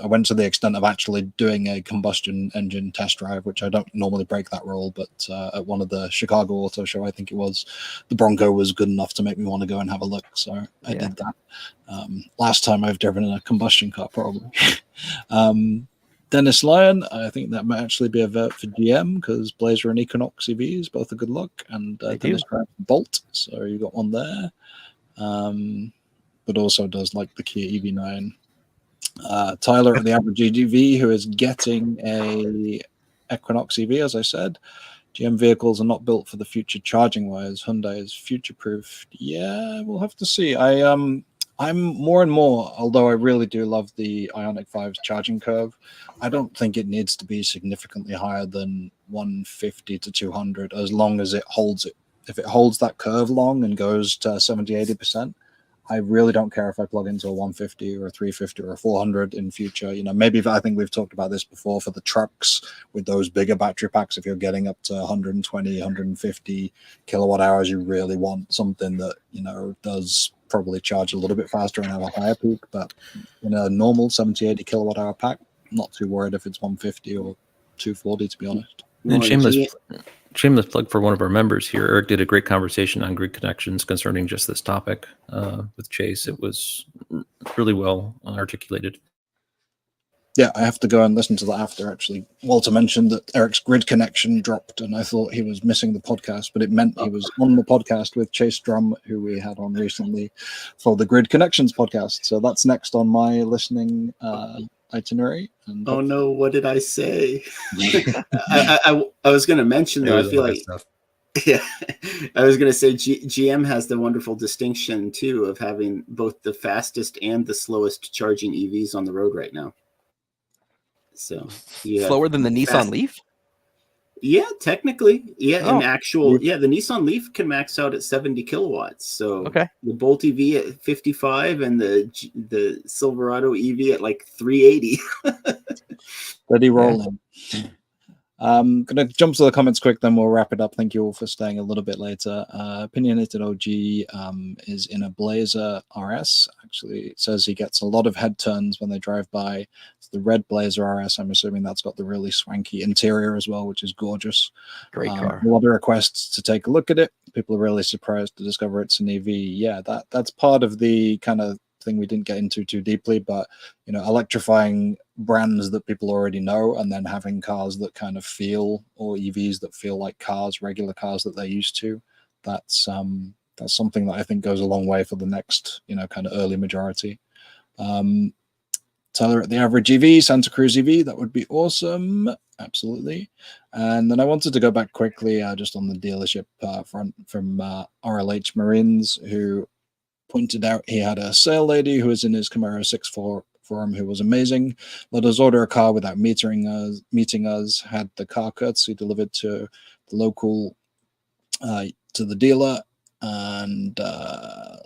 went to the extent of actually doing a combustion engine test drive, which I don't normally break that rule, but at one of the Chicago Auto Show, I think it was, the Bronco was good enough to make me want to go and have a look. So I did that. Last time I've driven in a combustion car, probably. Dennis Lyon, I think that might actually be a vote for GM because Blazer and Equinox EVs, both a good look. And Dennis drives Bolt, so you got one there. But also does like the Kia EV9. Tyler at the average EDV, who is getting a Equinox EV, as I said. GM vehicles are not built for the future charging wires. Hyundai is future-proof. Yeah, we'll have to see. I'm more and more, although I really do love the Ioniq 5's charging curve, I don't think it needs to be significantly higher than 150 to 200 as long as it holds it. If it holds that curve long and goes to 70, 80%, I really don't care if I plug into a 150 or a 350 or a 400 in future. You know, maybe I think we've talked about this before for the trucks with those bigger battery packs. If you're getting up to 120, 150 kilowatt hours, you really want something that, you know, does probably charge a little bit faster and have a higher peak. But in a normal 70, 80 kilowatt hour pack, I'm not too worried if it's 150 or 240, to be honest. And shameless plug for one of our members here. Eric did a great conversation on grid connections concerning just this topic with Chase. It was really well articulated. Yeah, I have to go and listen to that after, actually. Walter mentioned that Eric's grid connection dropped, and I thought he was missing the podcast, but it meant he was on the podcast with Chase Drum, who we had on recently for the Grid Connections podcast. So that's next on my listening itinerary. And oh no, what did I say? I was going to mention though, I feel like yeah, I was going to say GM has the wonderful distinction too of having both the fastest and the slowest charging EVs on the road right now. So slower than the Nissan Leaf? Yeah, technically. Yeah, in actual, the Nissan Leaf can max out at 70 kilowatts. So the Bolt EV at 55 and the Silverado EV at like 380. Steady rolling. I'm going to jump to the comments quick, then we'll wrap it up. Thank you all for staying a little bit later. Opinionated OG is in a Blazer RS. Actually, it says he gets a lot of head turns when they drive by. It's the red Blazer RS. I'm assuming that's got the really swanky interior as well, which is gorgeous. Great car. A lot of requests to take a look at it. People are really surprised to discover it's an EV. Yeah, that's part of the kind of thing we didn't get into too deeply, but you know, electrifying brands that people already know and then having cars that kind of feel, or EVs that feel like cars, regular cars that they're used to, that's something that I think goes a long way for the next, you know, kind of early majority. Tyler at the average EV, Santa Cruz EV, that would be awesome. Absolutely. And then I wanted to go back quickly just on the dealership front from RLH Marines, who pointed out he had a sale lady who was in his Camaro 6.4 forum who was amazing. Let us order a car without meeting us, had the car courtesy delivered to the local, to the dealer. And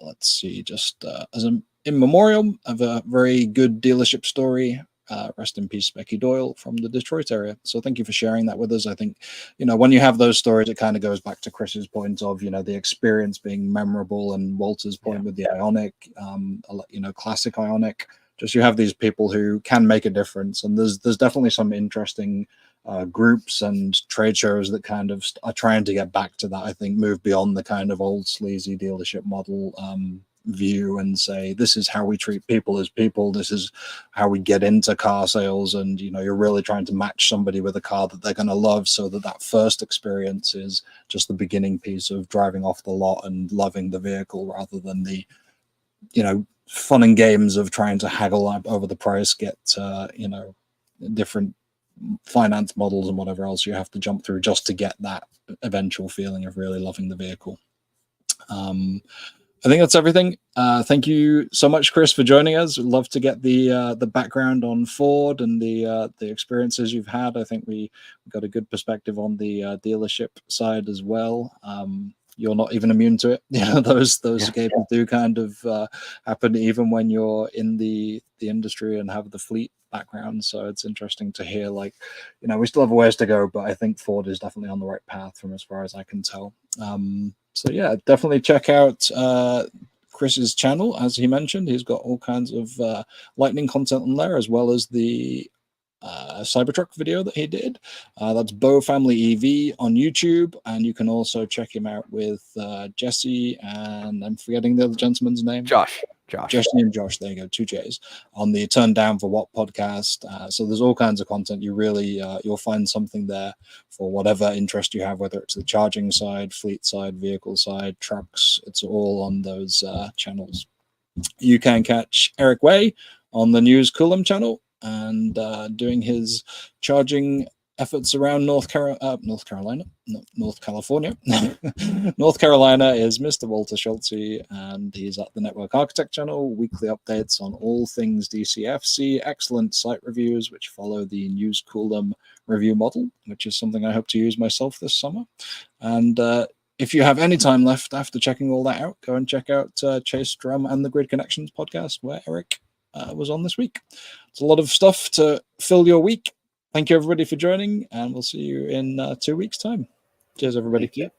let's see, just as an in memorial of a very good dealership story. Rest in peace, Becky Doyle from the Detroit area. So thank you for sharing that with us. I think, you know, when you have those stories, it kind of goes back to Chris's point of, you know, the experience being memorable, and Walter's point with the Ioniq, you know, classic Ioniq. Just you have these people who can make a difference, and there's definitely some interesting groups and trade shows that kind of are trying to get back to that. I think move beyond the kind of old sleazy dealership model view and say, this is how we treat people as people, this is how we get into car sales, and you know, you're really trying to match somebody with a car that they're going to love, so that first experience is just the beginning piece of driving off the lot and loving the vehicle, rather than the, you know, fun and games of trying to haggle up over the price, get you know, different finance models and whatever else you have to jump through just to get that eventual feeling of really loving the vehicle. I think that's everything. Thank you so much, Chris, for joining us. We'd love to get the background on Ford and the experiences you've had. I think we got a good perspective on the dealership side as well. You're not even immune to it. You know, those cases do kind of happen even when you're in the industry and have the fleet background. So it's interesting to hear, like, you know, we still have a ways to go, but I think Ford is definitely on the right path from as far as I can tell. So yeah, definitely check out Chris's channel. As he mentioned, he's got all kinds of Lightning content on there, as well as the Cybertruck video that he did. That's Bowe Family EV on YouTube, and you can also check him out with Jesse, and I'm forgetting the other gentleman's name. Josh, and Josh, there you go, 2 J's, on the Turn Down for What podcast. So there's all kinds of content. You really you'll find something there for whatever interest you have, whether it's the charging side, fleet side, vehicle side, trucks. It's all on those channels. You can catch Eric Way on the News Coolum channel and doing his charging efforts around North Carolina. North California. North Carolina is Mr. Walter Schultze, and he's at the Network Architect channel. Weekly updates on all things DCFC, excellent site reviews which follow the News Coolum review model, which is something I hope to use myself this summer. And if you have any time left after checking all that out, go and check out Chase Drum and the Grid Connections podcast, where Eric was on this week. It's a lot of stuff to fill your week. Thank you, everybody, for joining, and we'll see you in 2 weeks' time. Cheers, everybody. Thank you.